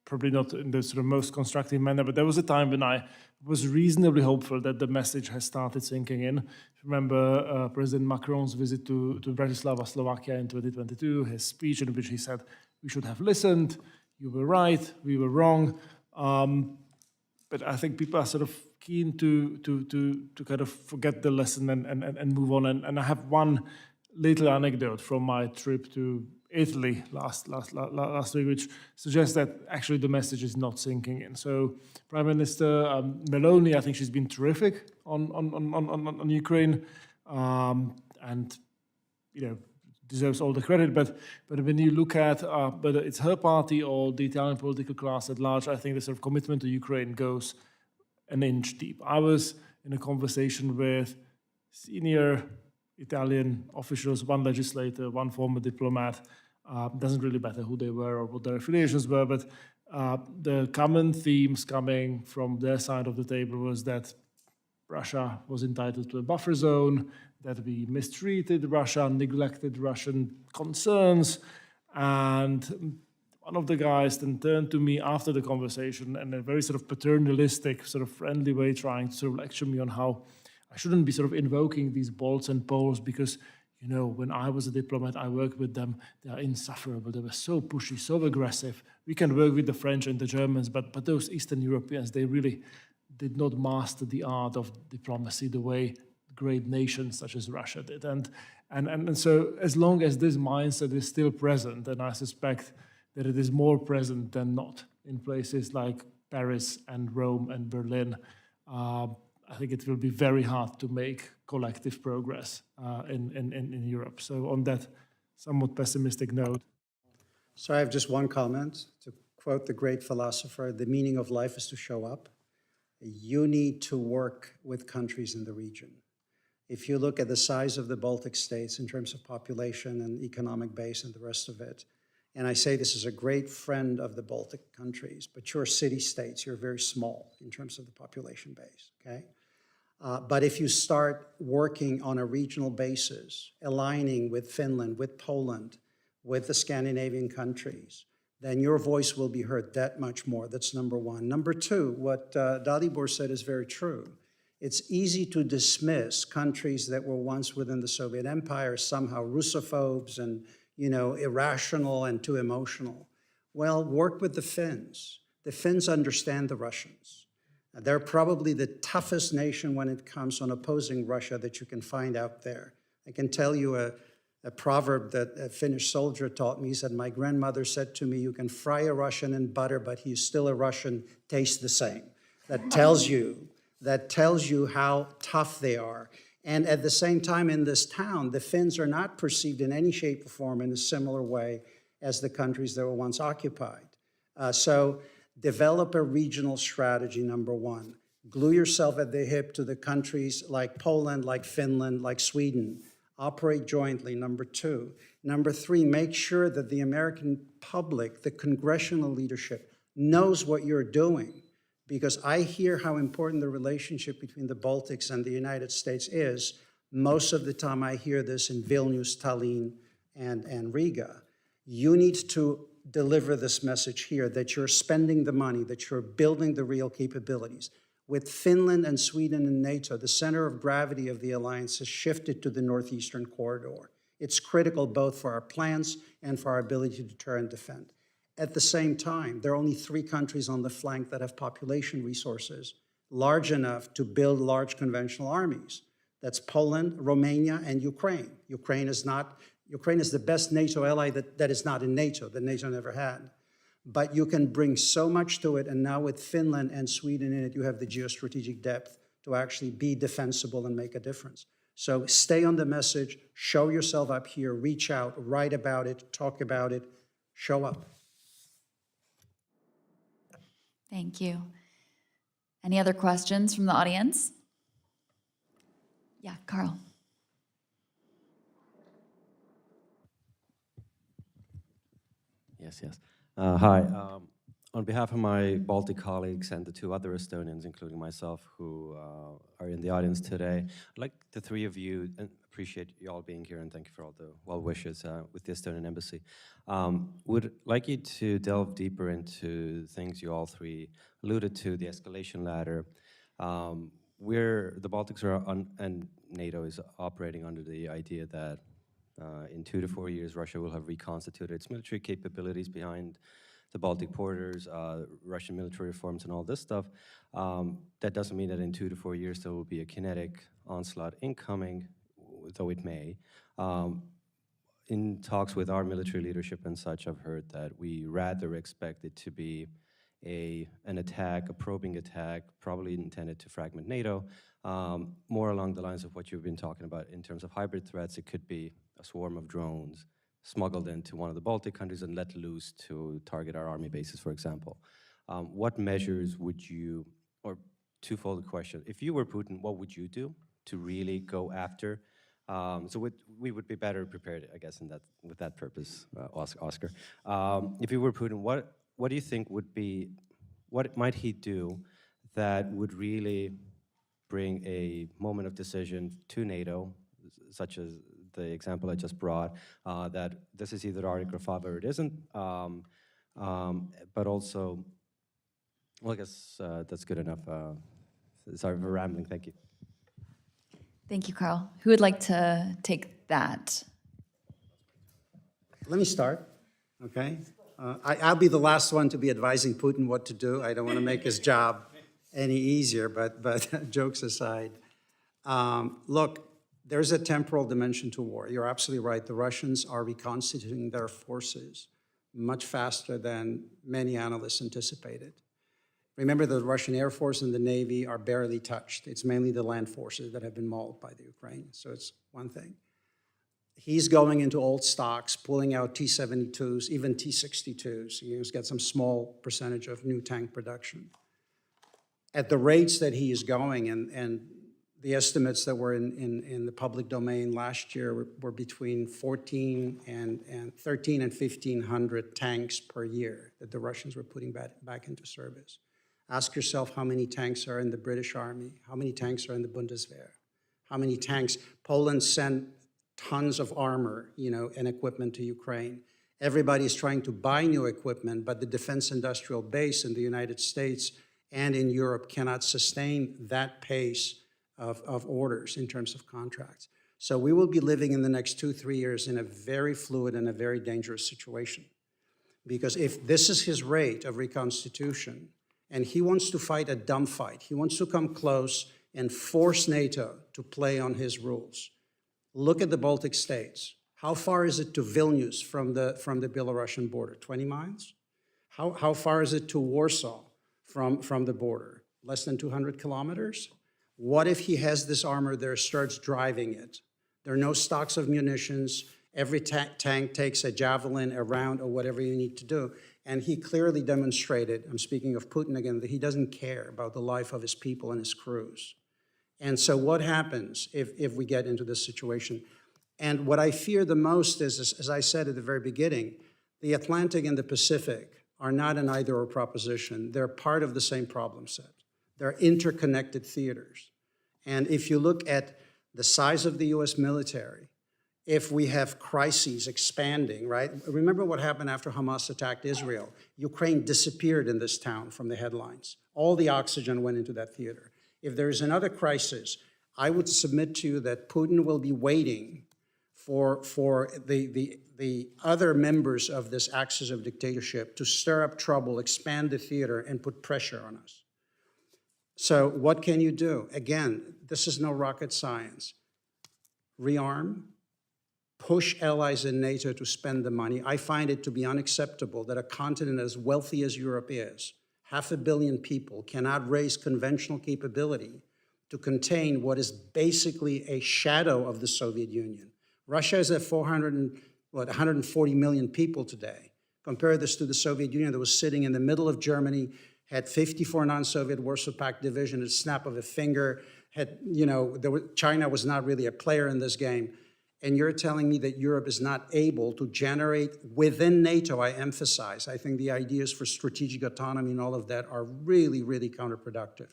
Probably not in the sort of most constructive manner, but there was a time when I was reasonably hopeful that the message has started sinking in. Remember President Macron's visit to Bratislava, Slovakia in 2022, his speech in which he said, we should have listened, you were right, we were wrong. But I think people are sort of keen to kind of forget the lesson and move on. And I have one little anecdote from my trip to Italy last week, which suggests that actually the message is not sinking in. So Prime Minister Meloni, I think she's been terrific on Ukraine, and deserves all the credit. But when you look at whether it's her party or the Italian political class at large, I think the sort of commitment to Ukraine goes an inch deep. I was in a conversation with senior Italian officials, one legislator, one former diplomat. Doesn't really matter who they were or what their affiliations were, but the common themes coming from their side of the table was that Russia was entitled to a buffer zone, that we mistreated Russia, neglected Russian concerns, and one of the guys then turned to me after the conversation in a very sort of paternalistic, sort of friendly way, trying to sort of lecture me on how I shouldn't be sort of invoking these Balts and Poles because, when I was a diplomat, I worked with them. They are insufferable. They were so pushy, so aggressive. We can work with the French and the Germans, but those Eastern Europeans, they really did not master the art of diplomacy the way great nations such as Russia did. And so as long as this mindset is still present, and I suspect that it is more present than not in places like Paris and Rome and Berlin, I think it will be very hard to make collective progress in Europe. So on that somewhat pessimistic note. So I have just one comment. To quote the great philosopher, the meaning of life is to show up. You need to work with countries in the region. If you look at the size of the Baltic states in terms of population and economic base and the rest of it, and I say this is a great friend of the Baltic countries, but you're city-states, you're very small in terms of the population base, okay? But if you start working on a regional basis, aligning with Finland, with Poland, with the Scandinavian countries, then your voice will be heard that much more. That's number one. Number two, what Dalibor said is very true. It's easy to dismiss countries that were once within the Soviet Empire, somehow Russophobes and irrational and too emotional. Well, work with the Finns. The Finns understand the Russians. They're probably the toughest nation when it comes on opposing Russia that you can find out there. I can tell you a proverb that a Finnish soldier taught me. He said, my grandmother said to me, you can fry a Russian in butter, but he's still a Russian, tastes the same. That tells you how tough they are. And at the same time, in this town, the Finns are not perceived in any shape or form in a similar way as the countries that were once occupied. So develop a regional strategy, number one. Glue yourself at the hip to the countries like Poland, like Finland, like Sweden. Operate jointly, number two. Number three, make sure that the American public, the congressional leadership, knows what you're doing. Because I hear how important the relationship between the Baltics and the United States is. Most of the time I hear this in Vilnius, Tallinn, and Riga. You need to deliver this message here, that you're spending the money, that you're building the real capabilities. With Finland and Sweden and NATO, the center of gravity of the alliance has shifted to the northeastern corridor. It's critical both for our plans and for our ability to deter and defend. At the same time, there are only 3 countries on the flank that have population resources large enough to build large conventional armies. That's Poland, Romania, and Ukraine. Ukraine is the best NATO ally that is not in NATO, that NATO never had. But you can bring so much to it, and now with Finland and Sweden in it, you have the geostrategic depth to actually be defensible and make a difference. So stay on the message, show yourself up here, reach out, write about it, talk about it, show up. Thank you. Any other questions from the audience? Yeah, Carl. Yes. Hi. On behalf of my Baltic colleagues and the 2 other Estonians, including myself, who are in the audience today, I'd like the 3 of you, and appreciate you all being here, and thank you for all the well wishes with the Estonian embassy. Would like you to delve deeper into things you all 3 alluded to, the escalation ladder, where the Baltics are and NATO is operating under the idea that in 2 to 4 years, Russia will have reconstituted its military capabilities behind the Baltic borders, Russian military reforms and all this stuff, that doesn't mean that in 2 to 4 years there will be a kinetic onslaught incoming, though it may. In talks with our military leadership and such, I've heard that we rather expect it to be an attack, a probing attack, probably intended to fragment NATO, more along the lines of what you've been talking about in terms of hybrid threats. It could be a swarm of drones smuggled into one of the Baltic countries and let loose to target our army bases, for example. What measures would you, or twofold question, if you were Putin, what would you do to really go after? So we would be better prepared, I guess, with that purpose, Oscar. If you were Putin, what do you think would be, what might he do that would really bring a moment of decision to NATO, such as the example I just brought, that this is either Article 5 or it isn't, but also, well, I guess that's good enough. Sorry for rambling, thank you. Thank you, Carl. Who would like to take that? Let me start, okay? I'll be the last one to be advising Putin what to do. I don't want to make his job any easier, but jokes aside. Look, there's a temporal dimension to war. You're absolutely right. The Russians are reconstituting their forces much faster than many analysts anticipated. Remember, the Russian Air Force and the Navy are barely touched. It's mainly the land forces that have been mauled by the Ukraine, so it's one thing. He's going into old stocks, pulling out T-72s, even T-62s. He's got some small percentage of new tank production. At the rates that he is going, and the estimates that were in the public domain last year were between 13 and 1,500 tanks per year that the Russians were putting back into service. Ask yourself how many tanks are in the British Army, how many tanks are in the Bundeswehr, how many tanks. Poland sent tons of armor, and equipment to Ukraine. Everybody's trying to buy new equipment, but the defense industrial base in the United States and in Europe cannot sustain that pace of orders in terms of contracts. So we will be living in the next 2-3 years in a very fluid and a very dangerous situation. Because if this is his rate of reconstitution, and he wants to fight a dumb fight, he wants to come close and force NATO to play on his rules. Look at the Baltic states. How far is it to Vilnius from the Belarusian border? 20 miles? How far is it to Warsaw from the border? Less than 200 kilometers? What if he has this armor there, starts driving it? There are no stocks of munitions. Every tank takes a javelin, a round, or whatever you need to do. And he clearly demonstrated, I'm speaking of Putin again, that he doesn't care about the life of his people and his crews. And so what happens if we get into this situation? And what I fear the most is, as I said at the very beginning, the Atlantic and the Pacific are not an either-or proposition. They're part of the same problem set. They're interconnected theaters. And if you look at the size of the US military, if we have crises expanding, right? Remember what happened after Hamas attacked Israel. Ukraine disappeared in this town from the headlines. All the oxygen went into that theater. If there is another crisis, I would submit to you that Putin will be waiting for the other members of this axis of dictatorship to stir up trouble, expand the theater, and put pressure on us. So what can you do? Again, this is no rocket science. Rearm, push allies in NATO to spend the money. I find it to be unacceptable that a continent as wealthy as Europe is, 500 million people, cannot raise conventional capability to contain what is basically a shadow of the Soviet Union. Russia is at 140 million people today. Compare this to the Soviet Union that was sitting in the middle of Germany, had 54 non-Soviet Warsaw Pact divisions, at a snap of a finger, had, China was not really a player in this game. And you're telling me that Europe is not able to generate within NATO, I emphasize. I think the ideas for strategic autonomy and all of that are really, really counterproductive.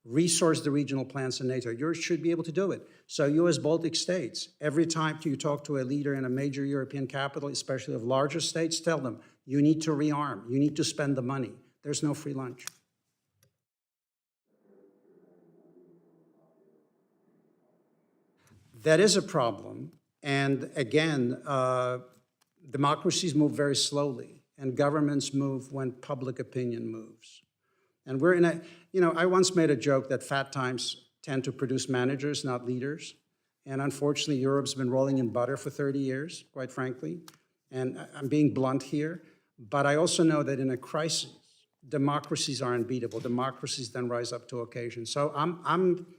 Resource the regional plans in NATO. You should be able to do it. So you as Baltic states, every time you talk to a leader in a major European capital, especially of larger states, tell them, you need to rearm. You need to spend the money. There's no free lunch. That is a problem. And again, democracies move very slowly. and governments move when public opinion moves. And we're in a, I once made a joke that fat times tend to produce managers, not leaders. And unfortunately, Europe's been rolling in butter for 30 years, quite frankly. And I'm being blunt here, but I also know that in a crisis, democracies are unbeatable. Democracies then rise up to occasion. So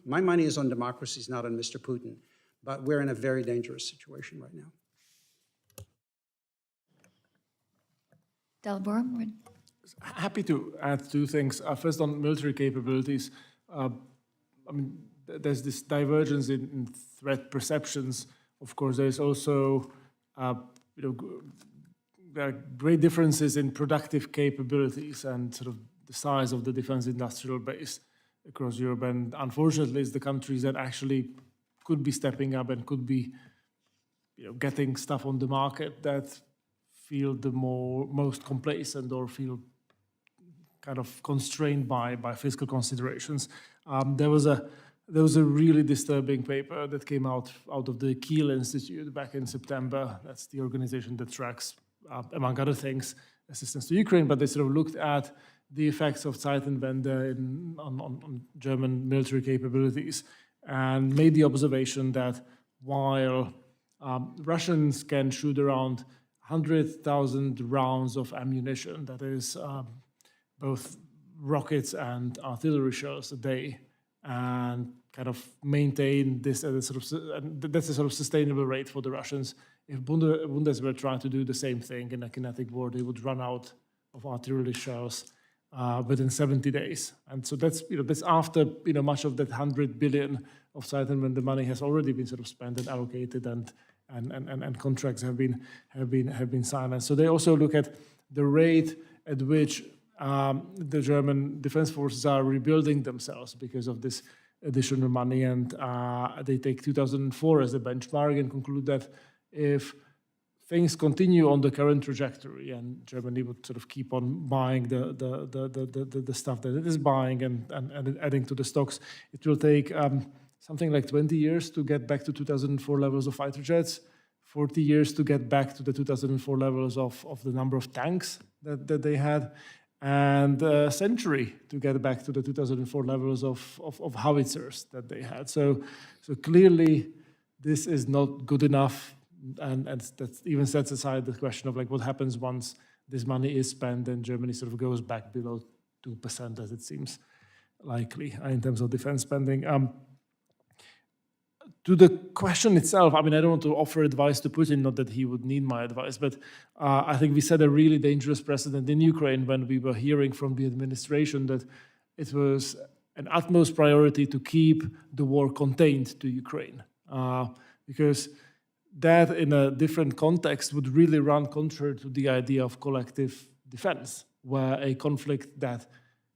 my money is on democracies, not on Mr. Putin. But we're in a very dangerous situation right now. Dalibor? Happy to add two things. First, on military capabilities, there's this divergence in threat perceptions. Of course, there's also, there are great differences in productive capabilities and sort of the size of the defense industrial base across Europe. And unfortunately, it's the countries that actually could be stepping up and could be, getting stuff on the market that feel the most complacent or feel kind of constrained by fiscal considerations. There was a really disturbing paper that came out of the Kiel Institute back in September. That's the organization that tracks, among other things, assistance to Ukraine, but they sort of looked at the effects of Zeitenwende on German military capabilities and made the observation that while Russians can shoot around 100,000 rounds of ammunition, that is both rockets and artillery shells a day, and kind of maintain this as a sort of, that's a sort of sustainable rate for the Russians. If Bundeswehr tried to do the same thing in a kinetic war, they would run out of artillery shells within 70 days. And so that's, that's after, much of that 100 billion of Zeitenwende money has already been sort of spent and allocated, and contracts have been signed. And so they also look at the rate at which the German defense forces are rebuilding themselves because of this additional money, and they take 2004 as a benchmark and conclude that if things continue on the current trajectory and Germany would sort of keep on buying the stuff that it is buying and adding to the stocks, it will take something like 20 years to get back to 2004 levels of fighter jets, 40 years to get back to the 2004 levels of the number of tanks that they had, and a century to get back to the 2004 levels of howitzers that they had. So clearly, this is not good enough, and that even sets aside the question of like what happens once this money is spent and Germany sort of goes back below 2%, as it seems likely in terms of defense spending. To the question itself, I don't want to offer advice to Putin, not that he would need my advice, but I think we set a really dangerous precedent in Ukraine when we were hearing from the administration that it was an utmost priority to keep the war contained to Ukraine. Because that, in a different context, would really run contrary to the idea of collective defense, where a conflict that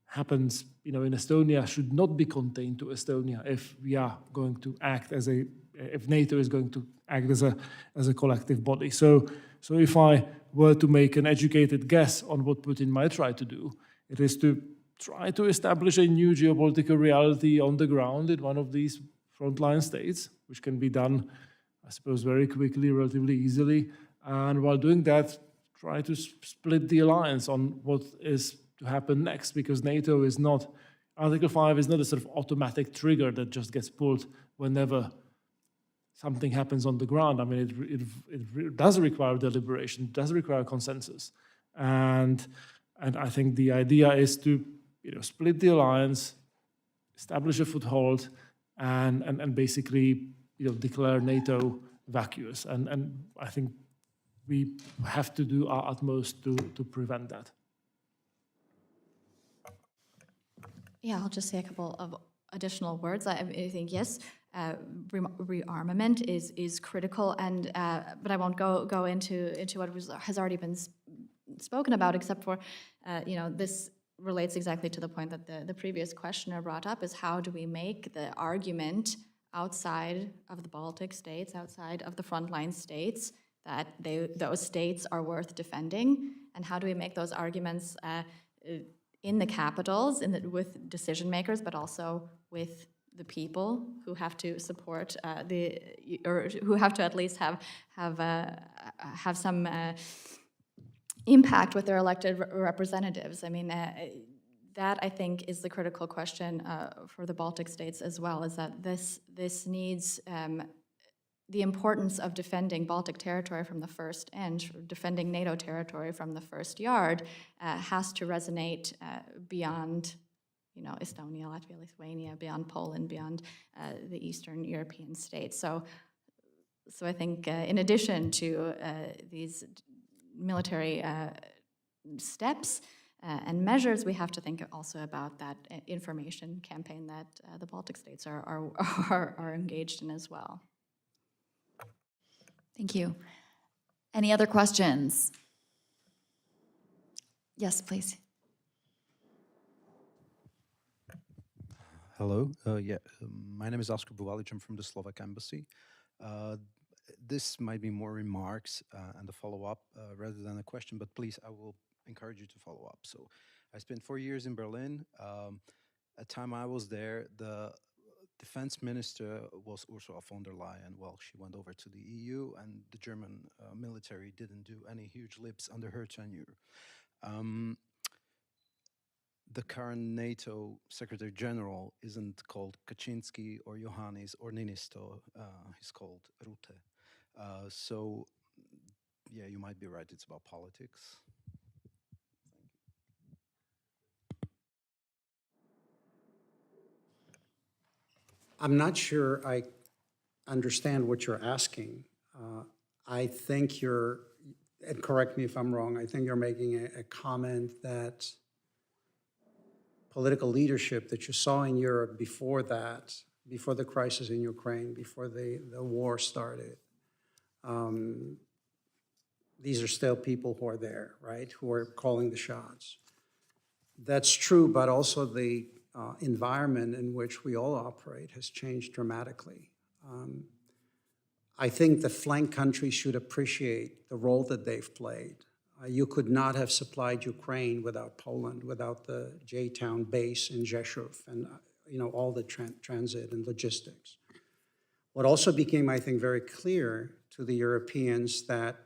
happens, in Estonia should not be contained to Estonia if we are going to act if NATO is going to act as a collective body. So if I were to make an educated guess on what Putin might try to do, it is to try to establish a new geopolitical reality on the ground in one of these frontline states, which can be done, I suppose, very quickly, relatively easily. And while doing that, try to split the alliance on what is to happen next, because NATO is not, Article 5 is not a sort of automatic trigger that just gets pulled whenever something happens on the ground. It does require deliberation, it does require consensus. And I think the idea is to split the alliance, establish a foothold, and basically declare NATO vacuous. And I think we have to do our utmost to prevent that. Yeah, I'll just say a couple of additional words. I think, yes, rearmament is critical, and but I won't go into what has already been spoken about, except for, this relates exactly to the point that the previous questioner brought up, is how do we make the argument outside of the Baltic states, outside of the frontline states, that those states are worth defending, and how do we make those arguments in the capitals, with decision makers, but also with the people who have to support or who have to at least have some impact with their elected representatives. I mean, that I think is the critical question for the Baltic states as well, is that this needs the importance of defending Baltic territory from the first inch, defending NATO territory from the first yard, has to resonate beyond, Estonia, Latvia, Lithuania, beyond Poland, beyond the Eastern European states. So I think in addition to these military steps and measures, we have to think also about that information campaign that the Baltic states are engaged in as well. Thank you. Any other questions? Yes, please. Hello. My name is Oscar Buvalic. I'm from the Slovak embassy. This might be more remarks and a follow-up rather than a question, but please, I will encourage you to follow up. So I spent 4 years in Berlin. At the time I was there, the defense minister was Ursula von der Leyen. Well, she went over to the EU, and the German military didn't do any huge leaps under her tenure. The current NATO Secretary General isn't called Kaczynski or Iohannis or Niinisto. He's called Rutte. So, yeah, you might be right. It's about politics. I'm not sure I understand what you're asking. I think you're, and correct me if I'm wrong, I think you're making a comment that political leadership that you saw in Europe before that, before the crisis in Ukraine, before the war started, these are still people who are there, right, who are calling the shots. That's true, but also the environment in which we all operate has changed dramatically. I think the flank countries should appreciate the role that they've played. You could not have supplied Ukraine without Poland, without the J-Town base in Rzeszów and all the transit and logistics. What also became, I think, very clear to the Europeans that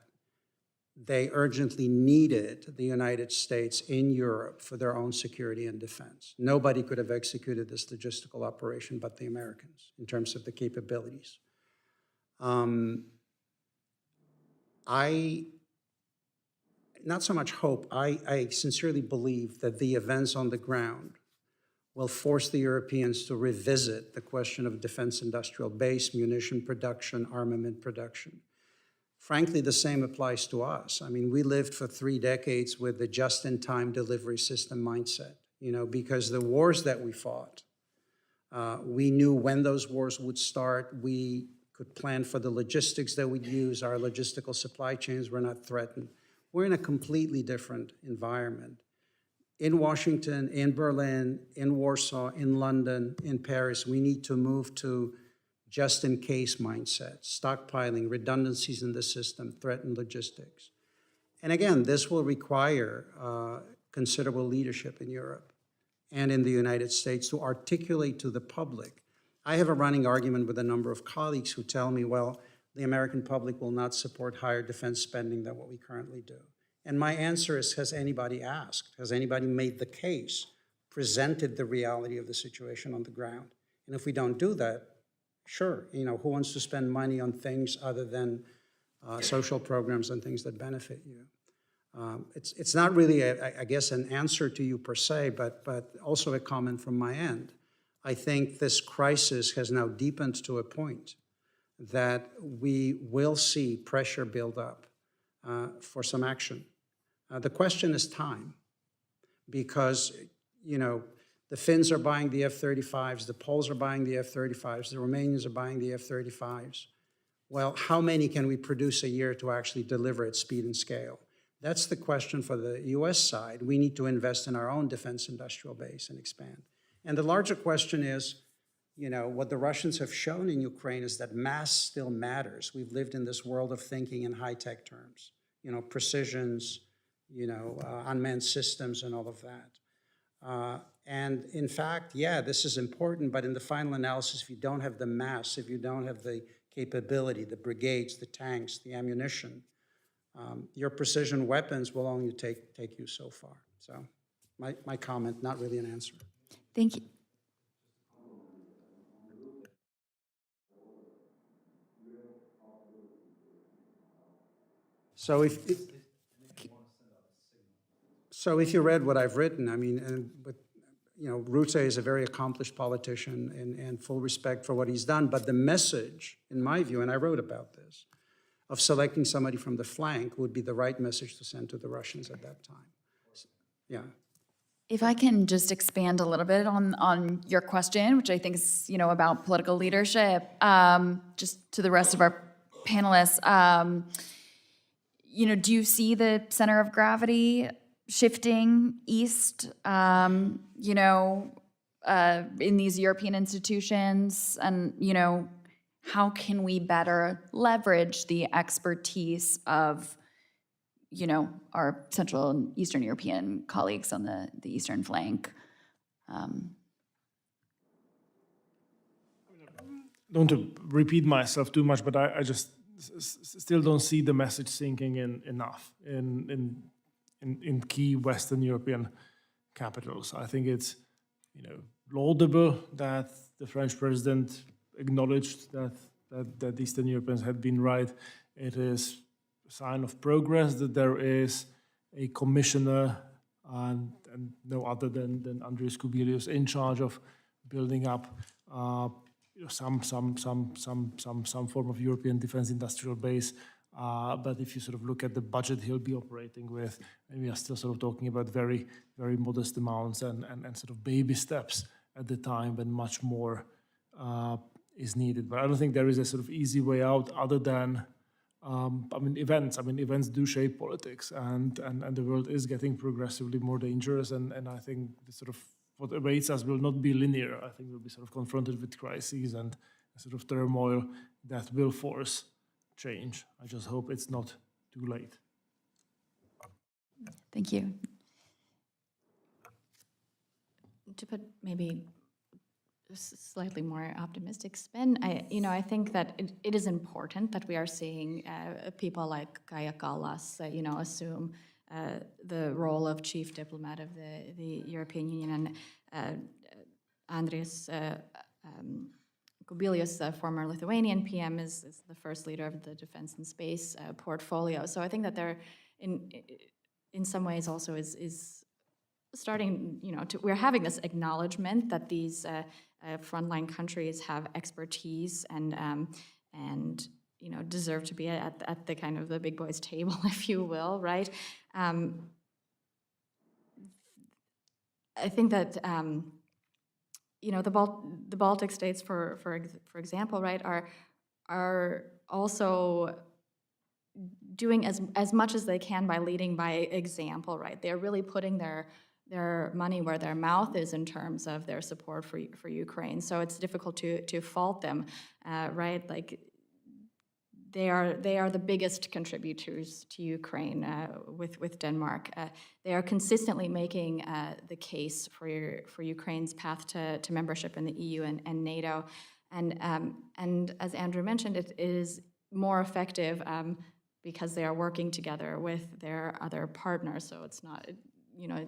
they urgently needed the United States in Europe for their own security and defense. Nobody could have executed this logistical operation but the Americans in terms of the capabilities. I not so much hope, I sincerely believe that the events on the ground will force the Europeans to revisit the question of defense industrial base, munition production, armament production. Frankly, the same applies to us. I mean, we lived for 3 decades with the just-in-time delivery system mindset, because the wars that we fought, we knew when those wars would start. We could plan for the logistics that we'd use. Our logistical supply chains were not threatened. We're in a completely different environment. In Washington, in Berlin, in Warsaw, in London, in Paris, we need to move to just-in-case mindset, stockpiling, redundancies in the system, threatened logistics. And again, this will require considerable leadership in Europe and in the United States to articulate to the public. I have a running argument with a number of colleagues who tell me, well, the American public will not support higher defense spending than what we currently do. And my answer is, has anybody asked? Has anybody made the case, presented the reality of the situation on the ground? And if we don't do that, sure, who wants to spend money on things other than social programs and things that benefit you? It's not really, I guess, an answer to you per se, but also a comment from my end. I think this crisis has now deepened to a point that we will see pressure build up for some action. The question is time, because, the Finns are buying the F-35s, the Poles are buying the F-35s, the Romanians are buying the F-35s. Well, how many can we produce a year to actually deliver at speed and scale? That's the question for the US side. We need to invest in our own defense industrial base and expand. And the larger question is, what the Russians have shown in Ukraine is that mass still matters. We've lived in this world of thinking in high-tech terms, precisions, unmanned systems and all of that. And in fact, yeah, this is important, but in the final analysis, if you don't have the mass, if you don't have the capability, the brigades, the tanks, the ammunition, Your precision weapons will only take you so far. So my comment, not really an answer. Thank you. So if you read what I've written, I mean, Rutse is a very accomplished politician and full respect for what he's done. But the message, in my view, and I wrote about this, of selecting somebody from the flank would be the right message to send to the Russians at that time. Yeah. If I can just expand a little bit on your question, which I think is, about political leadership, just to the rest of our panelists, do you see the center of gravity shifting east, in these European institutions? And, how can we better leverage the expertise of, our Central and Eastern European colleagues on the eastern flank? Don't want to repeat myself too much, but I just still don't see the message sinking in enough in key Western European capitals. I think it's laudable that the French president acknowledged that Eastern Europeans had been right. It is a sign of progress that there is a commissioner and no other than Andrius Kubilius in charge of building up some form of European defense industrial base. But if you sort of look at the budget he'll be operating with, we are still sort of talking about very, very modest amounts and sort of baby steps at the time when much more is needed. But I don't think there is a sort of easy way out other than, events. Events do shape politics, and the world is getting progressively more dangerous, and I think the sort of what awaits us will not be linear. I think we'll be sort of confronted with crises and a sort of turmoil that will force change. I just hope it's not too late. Thank you. To put maybe a slightly more optimistic spin, I think that it is important that we are seeing people like Kaja Kallas, assume the role of chief diplomat of the European Union, and Andrius Kubilius, the former Lithuanian PM, is the first leader of the defense and space portfolio. So I think that there, in some ways, also is starting. We're having this acknowledgement that these frontline countries have expertise and deserve to be at the kind of the big boys' table, if you will, right? I think that the Baltic states, for example, right, are also doing as much as they can by leading by example, right? They're really putting their money where their mouth is in terms of their support for Ukraine. So it's difficult to fault them, right? Like they are the biggest contributors to Ukraine with Denmark. They are consistently making the case for Ukraine's path to membership in the EU and NATO. And as Andrew mentioned, it is more effective because they are working together with their other partners. So it's not,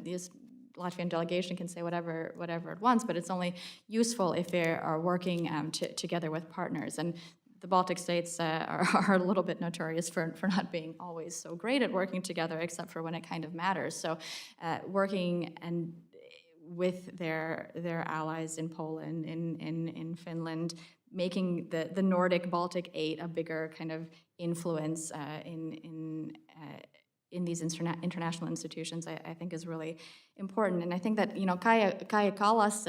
this Latvian delegation can say whatever it wants, but it's only useful if they are working together with partners. And the Baltic states are a little bit notorious for not being always so great at working together, except for when it kind of matters. So working and with their allies in Poland, in Finland, making the Nordic Baltic 8 a bigger kind of influence in these international institutions, I think is really important. And I think that Kaja Kallas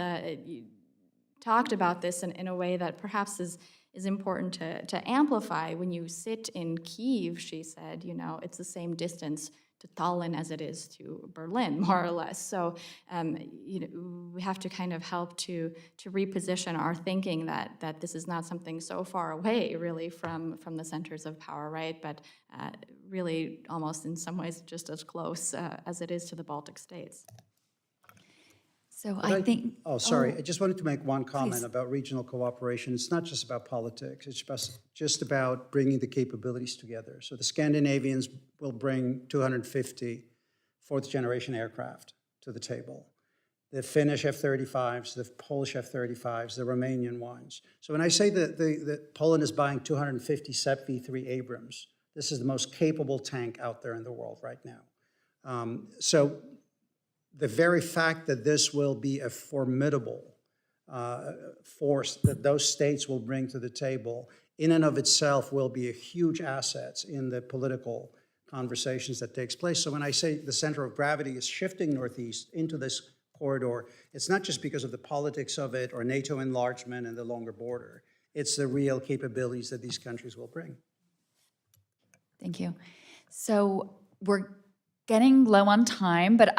talked about this in a way that perhaps is important to amplify. When you sit in Kyiv, she said, it's the same distance to Tallinn as it is to Berlin, more or less. So we have to kind of help to reposition our thinking that this is not something so far away, really, from the centers of power, right? But really, almost in some ways, just as close as it is to the Baltic states. So But I think. Oh, sorry, I just wanted to make one comment please. about regional cooperation. It's not just about politics, it's just about bringing the capabilities together. So the Scandinavians will bring 250 fourth-generation aircraft to the table. The Finnish F-35s, the Polish F-35s, the Romanian ones. So when I say that Poland is buying 250 V3 Abrams, this is the most capable tank out there in the world right now. So the very fact that this will be a formidable force that those states will bring to the table in and of itself will be a huge asset in the political conversations that takes place. So when I say the center of gravity is shifting northeast into this corridor, it's not just because of the politics of it or NATO enlargement and the longer border. It's the real capabilities that these countries will bring. Thank you. So we're getting low on time, but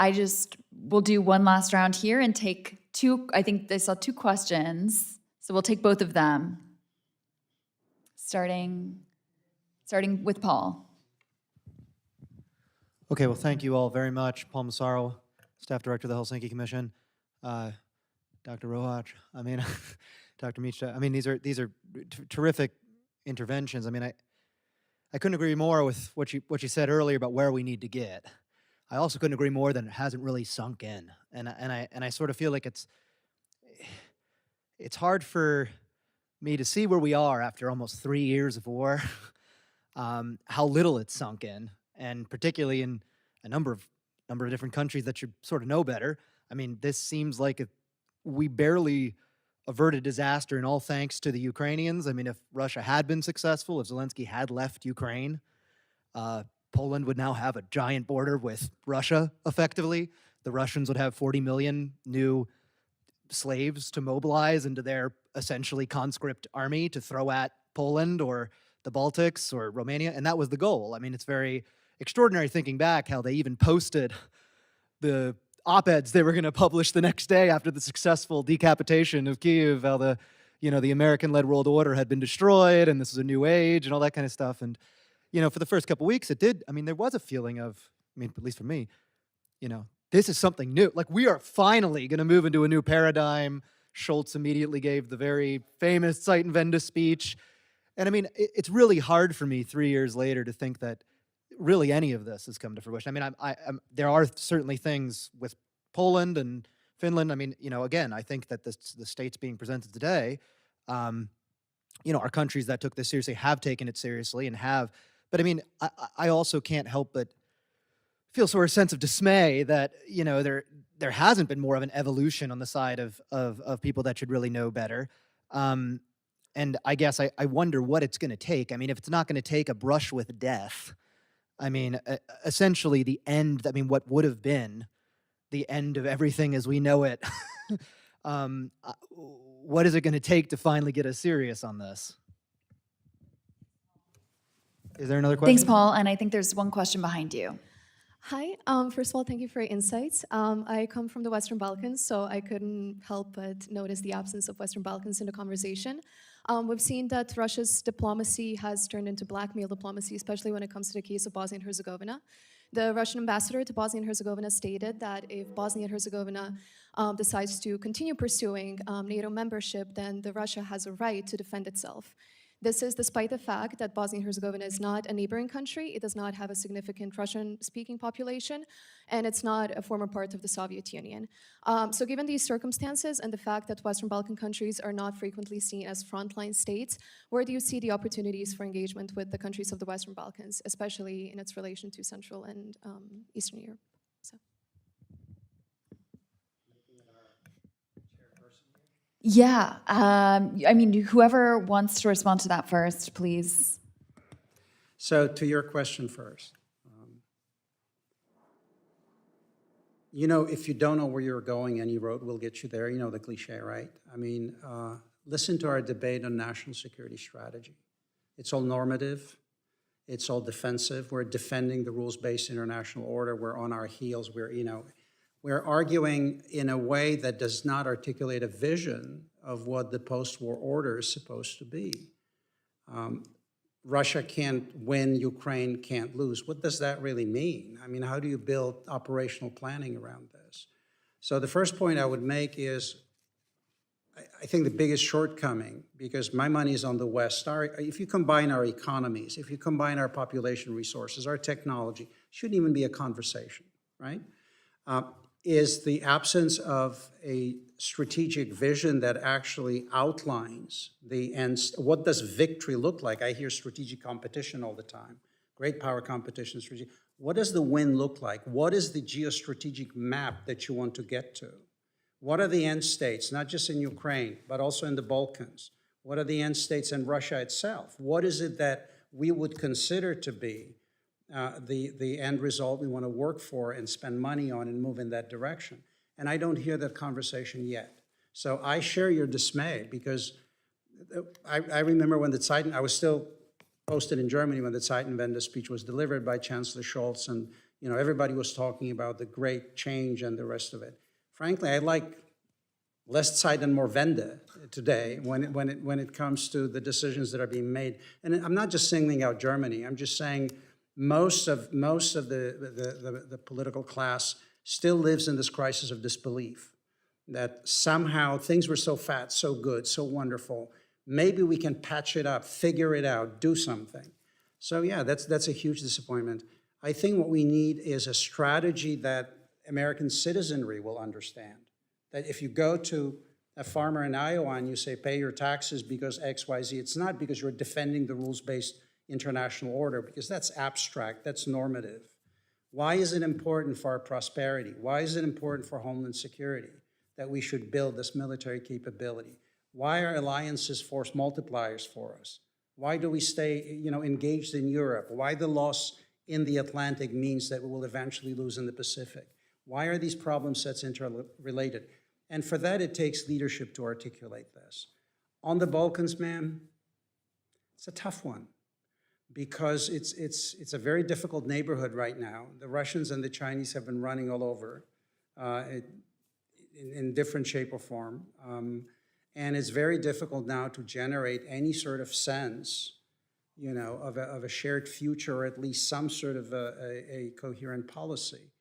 we'll do one last round here and take two. I think I saw two questions, so we'll take both of them. Starting with Paul. Okay, well, thank you all very much. Paul Massaro, Staff Director of the Helsinki Commission. Dr. Rohach, I mean, Dr. Micha, I mean, these are terrific interventions. I mean, I couldn't agree more with what you said earlier about where we need to get. I also couldn't agree more that it hasn't really sunk in, and I sort of feel like it's hard for me to see where we are after almost 3 years of war, how little it's sunk in, and particularly in a number of different countries that should sort of know better. I mean, this seems like we barely averted disaster, and all thanks to the Ukrainians. I mean, if Russia had been successful, if Zelensky had left Ukraine, Poland would now have a giant border with Russia, effectively. The Russians would have 40 million new slaves to mobilize into their essentially conscript army to throw at Poland or the Baltics or Romania, and that was the goal. I mean, it's very extraordinary thinking back how they even posted the op-eds they were going to publish the next day after the successful decapitation of Kyiv, how the American-led world order had been destroyed and this was a new age and all that kind of stuff. And, for the first couple weeks, there was a feeling of, at least for me, this is something new. Like, we are finally going to move into a new paradigm. Schultz immediately gave the very famous Zeitenwende speech. And it's really hard for me 3 years later to think that really any of this has come to fruition. There are certainly things with Poland and Finland. Again, I think that the states being presented today, are countries that took this seriously, have taken it seriously, and have. But I also can't help but feel sort of a sense of dismay that there hasn't been more of an evolution on the side of people that should really know better. And I guess I wonder what it's going to take. If it's not going to take a brush with death, essentially the end, what would have been the end of everything as we know it, what is it going to take to finally get us serious on this? Is there another question? Thanks, Paul. And I think there's one question behind you. Hi. First of all, thank you for your insights. I come from the Western Balkans, so I couldn't help but notice the absence of Western Balkans in the conversation. We've seen that Russia's diplomacy has turned into blackmail diplomacy, especially when it comes to the case of Bosnia and Herzegovina. The Russian ambassador to Bosnia and Herzegovina stated that if Bosnia and Herzegovina decides to continue pursuing NATO membership, then Russia has a right to defend itself. This is despite the fact that Bosnia and Herzegovina is not a neighboring country, it does not have a significant Russian-speaking population, and it's not a former part of the Soviet Union. So given these circumstances and the fact that Western Balkan countries are not frequently seen as frontline states, where do you see the opportunities for engagement with the countries of the Western Balkans, especially in its relation to Central and Eastern Europe? So. Yeah, whoever wants to respond to that first, please. So to your question first, if you don't know where you're going, any road will get you there. You know the cliche, right? Listen to our debate on national security strategy. It's all normative. It's all defensive. We're defending the rules-based international order. We're on our heels. We're arguing in a way that does not articulate a vision of what the post-war order is supposed to be. Russia can't win, Ukraine can't lose. What does that really mean? How do you build operational planning around this? So the first point I would make is, I think the biggest shortcoming, because my money is on the West, if you combine our economies, if you combine our population resources, our technology, shouldn't even be a conversation, right? Is the absence of a strategic vision that actually outlines the ends. What does victory look like? I hear strategic competition all the time, great power competition, strategic. What does the win look like? What is the geostrategic map that you want to get to? What are the end states, not just in Ukraine, but also in the Balkans? What are the end states in Russia itself? What is it that we would consider to be the end result we want to work for and spend money on and move in that direction? And I don't hear that conversation yet. So I share your dismay, because I remember when I was still posted in Germany when the Zeitenwende speech was delivered by Chancellor Scholz, and everybody was talking about the great change and the rest of it. Frankly, I like less Zeit and more Wende today when it comes to the decisions that are being made. And I'm not just singling out Germany. I'm just saying most of the political class still lives in this crisis of disbelief, that somehow things were so fat, so good, so wonderful. Maybe we can patch it up, figure it out, do something. So yeah, that's a huge disappointment. I think what we need is a strategy that American citizenry will understand. That if you go to a farmer in Iowa and you say, pay your taxes because X, Y, Z, it's not because you're defending the rules-based international order, because that's abstract, that's normative. Why is it important for our prosperity? Why is it important for Homeland Security that we should build this military capability? Why are alliances force multipliers for us? Why do we stay, engaged in Europe? Why the loss in the Atlantic means that we will eventually lose in the Pacific? Why are these problem sets interrelated? And for that, it takes leadership to articulate this. On the Balkans, ma'am, it's a tough one, because it's a very difficult neighborhood right now. The Russians and the Chinese have been running all over in different shape or form. And it's very difficult now to generate any sort of sense, of a shared future, or at least some sort of a coherent policy.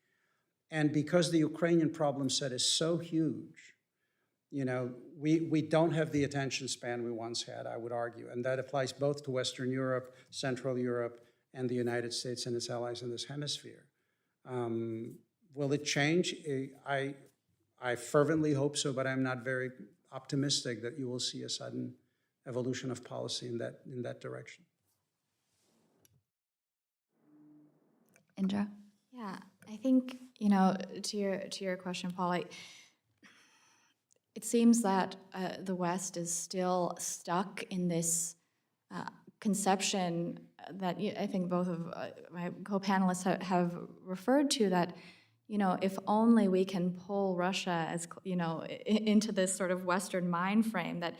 And because the Ukrainian problem set is so huge, we don't have the attention span we once had, I would argue. And that applies both to Western Europe, Central Europe, and the United States and its allies in this hemisphere. Will it change? I fervently hope so, but I'm not very optimistic that you will see a sudden evolution of policy in that direction. Indra? Yeah, I think, to your question, Paul, it seems that the West is still stuck in this conception that I think both of my co-panelists have referred to, that, if only we can pull Russia as, into this sort of Western mind frame, that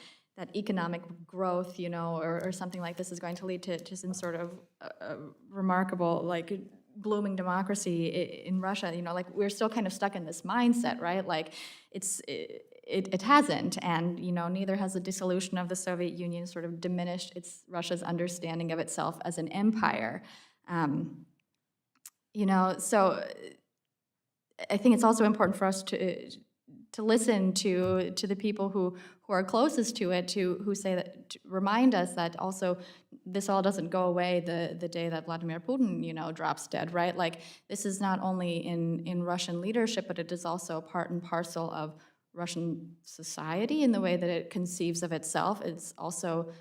economic growth, or something like this is going to lead to some sort of remarkable, blooming democracy in Russia. We're still kind of stuck in this mindset, right? It hasn't, and neither has the dissolution of the Soviet Union sort of diminished Russia's understanding of itself as an empire. So I think it's also important for us to listen to the people who are closest to it, who say that, to remind us that also this all doesn't go away the day that Vladimir Putin, drops dead, right? This is not only in Russian leadership, but it is also part and parcel of Russian society in the way that it conceives of itself. It's also,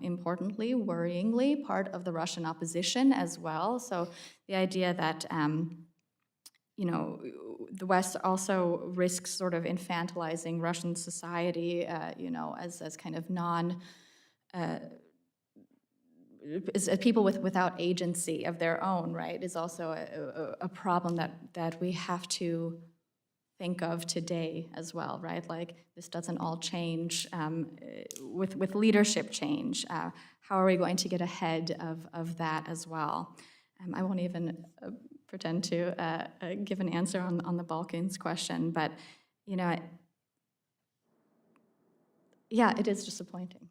importantly, worryingly, part of the Russian opposition as well. So the idea that the West also risks sort of infantilizing Russian society, as kind of as people without agency of their own, right, is also a problem that we have to think of today as well, right? This doesn't all change with leadership change. How are we going to get ahead of that as well? I won't even pretend to give an answer on the Balkans question, but yeah, it is disappointing.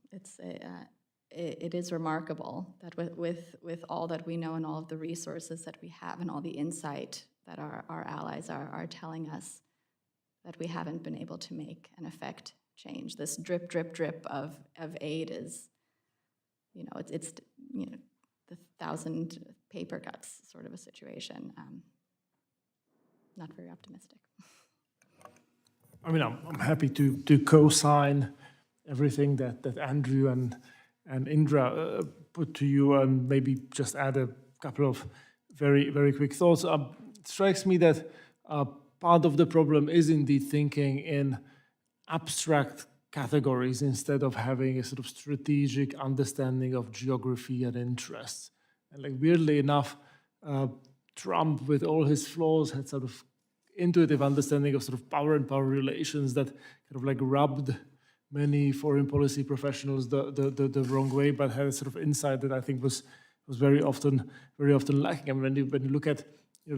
It is remarkable that with all that we know and all of the resources that we have and all the insight that our allies are telling us, but we haven't been able to make an effect change. This drip, drip, drip of aid is, it's the 1,000 paper cuts sort of a situation. Not very optimistic. I mean, I'm happy to co-sign everything that Andrew and Indra put to you, and maybe just add a couple of very, very quick thoughts. It strikes me that part of the problem is indeed thinking in abstract categories instead of having a sort of strategic understanding of geography and interests. And like, weirdly enough, Trump, with all his flaws, had sort of intuitive understanding of sort of power and power relations that kind of like rubbed many foreign policy professionals the wrong way, but had a sort of insight that I think was very often lacking. I mean, when you look at,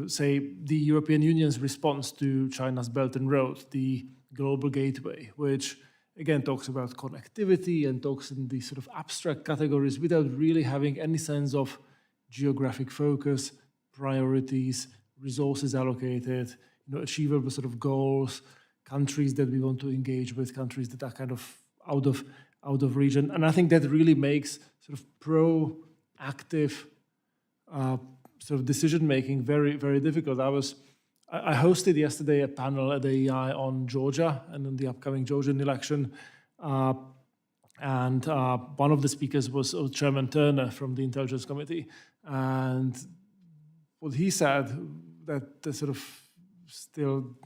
say, the European Union's response to China's Belt and Road, the global gateway, which again talks about connectivity and talks in these sort of abstract categories without really having any sense of geographic focus, priorities, resources allocated, achievable sort of goals, countries that we want to engage with, countries that are kind of out of region. And I think that really makes sort of proactive sort of decision-making very, very difficult. I hosted yesterday a panel at the EI on Georgia and on the upcoming Georgian election. And one of the speakers was Chairman Turner from the Intelligence Committee. And what he said that sort of still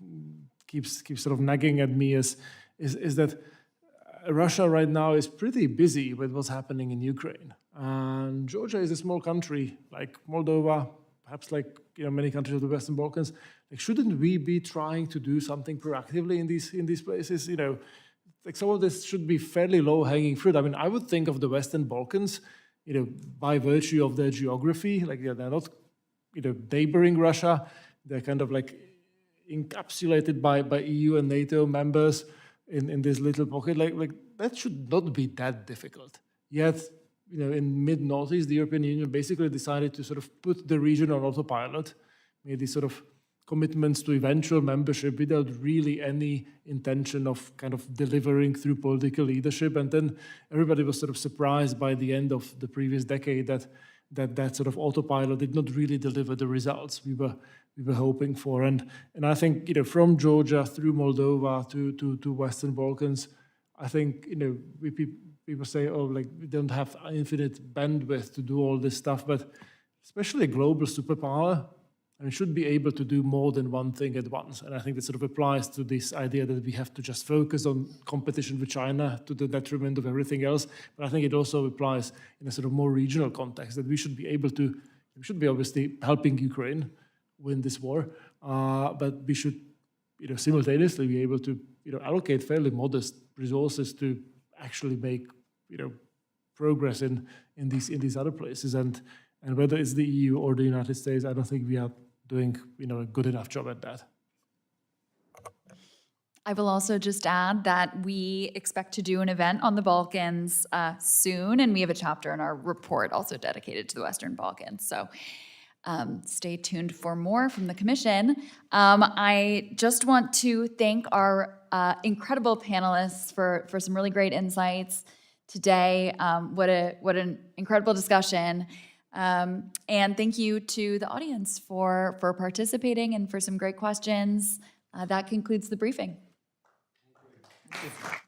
keeps sort of nagging at me is that Russia right now is pretty busy with what's happening in Ukraine. And Georgia is a small country like Moldova, perhaps like many countries of the Western Balkans. Like, shouldn't we be trying to do something proactively in these places? Like, some of this should be fairly low-hanging fruit. I mean, I would think of the Western Balkans, by virtue of their geography, like they're not, neighboring Russia. They're kind of like encapsulated by EU and NATO members in this little pocket. Like that should not be that difficult. Yet, in mid-noughties, the European Union basically decided to sort of put the region on autopilot, made these sort of commitments to eventual membership without really any intention of kind of delivering through political leadership. And then everybody was sort of surprised by the end of the previous decade that sort of autopilot did not really deliver the results we were hoping for. And I think, from Georgia through Moldova to Western Balkans, I think, people say, oh, like, we don't have infinite bandwidth to do all this stuff, but especially a global superpower, and should be able to do more than one thing at once. And I think that sort of applies to this idea that we have to just focus on competition with China to the detriment of everything else. But I think it also applies in a sort of more regional context, that we should be obviously helping Ukraine win this war, but we should, simultaneously be able to, allocate fairly modest resources to actually make, progress in these other places. And whether it's the EU or the United States, I don't think we are doing, a good enough job at that. I will also just add that we expect to do an event on the Balkans soon, and we have a chapter in our report also dedicated to the Western Balkans. So stay tuned for more from the Commission. I just want to thank our incredible panelists for some really great insights today. What an incredible discussion. And thank you to the audience for participating and for some great questions. That concludes the briefing. Thank you.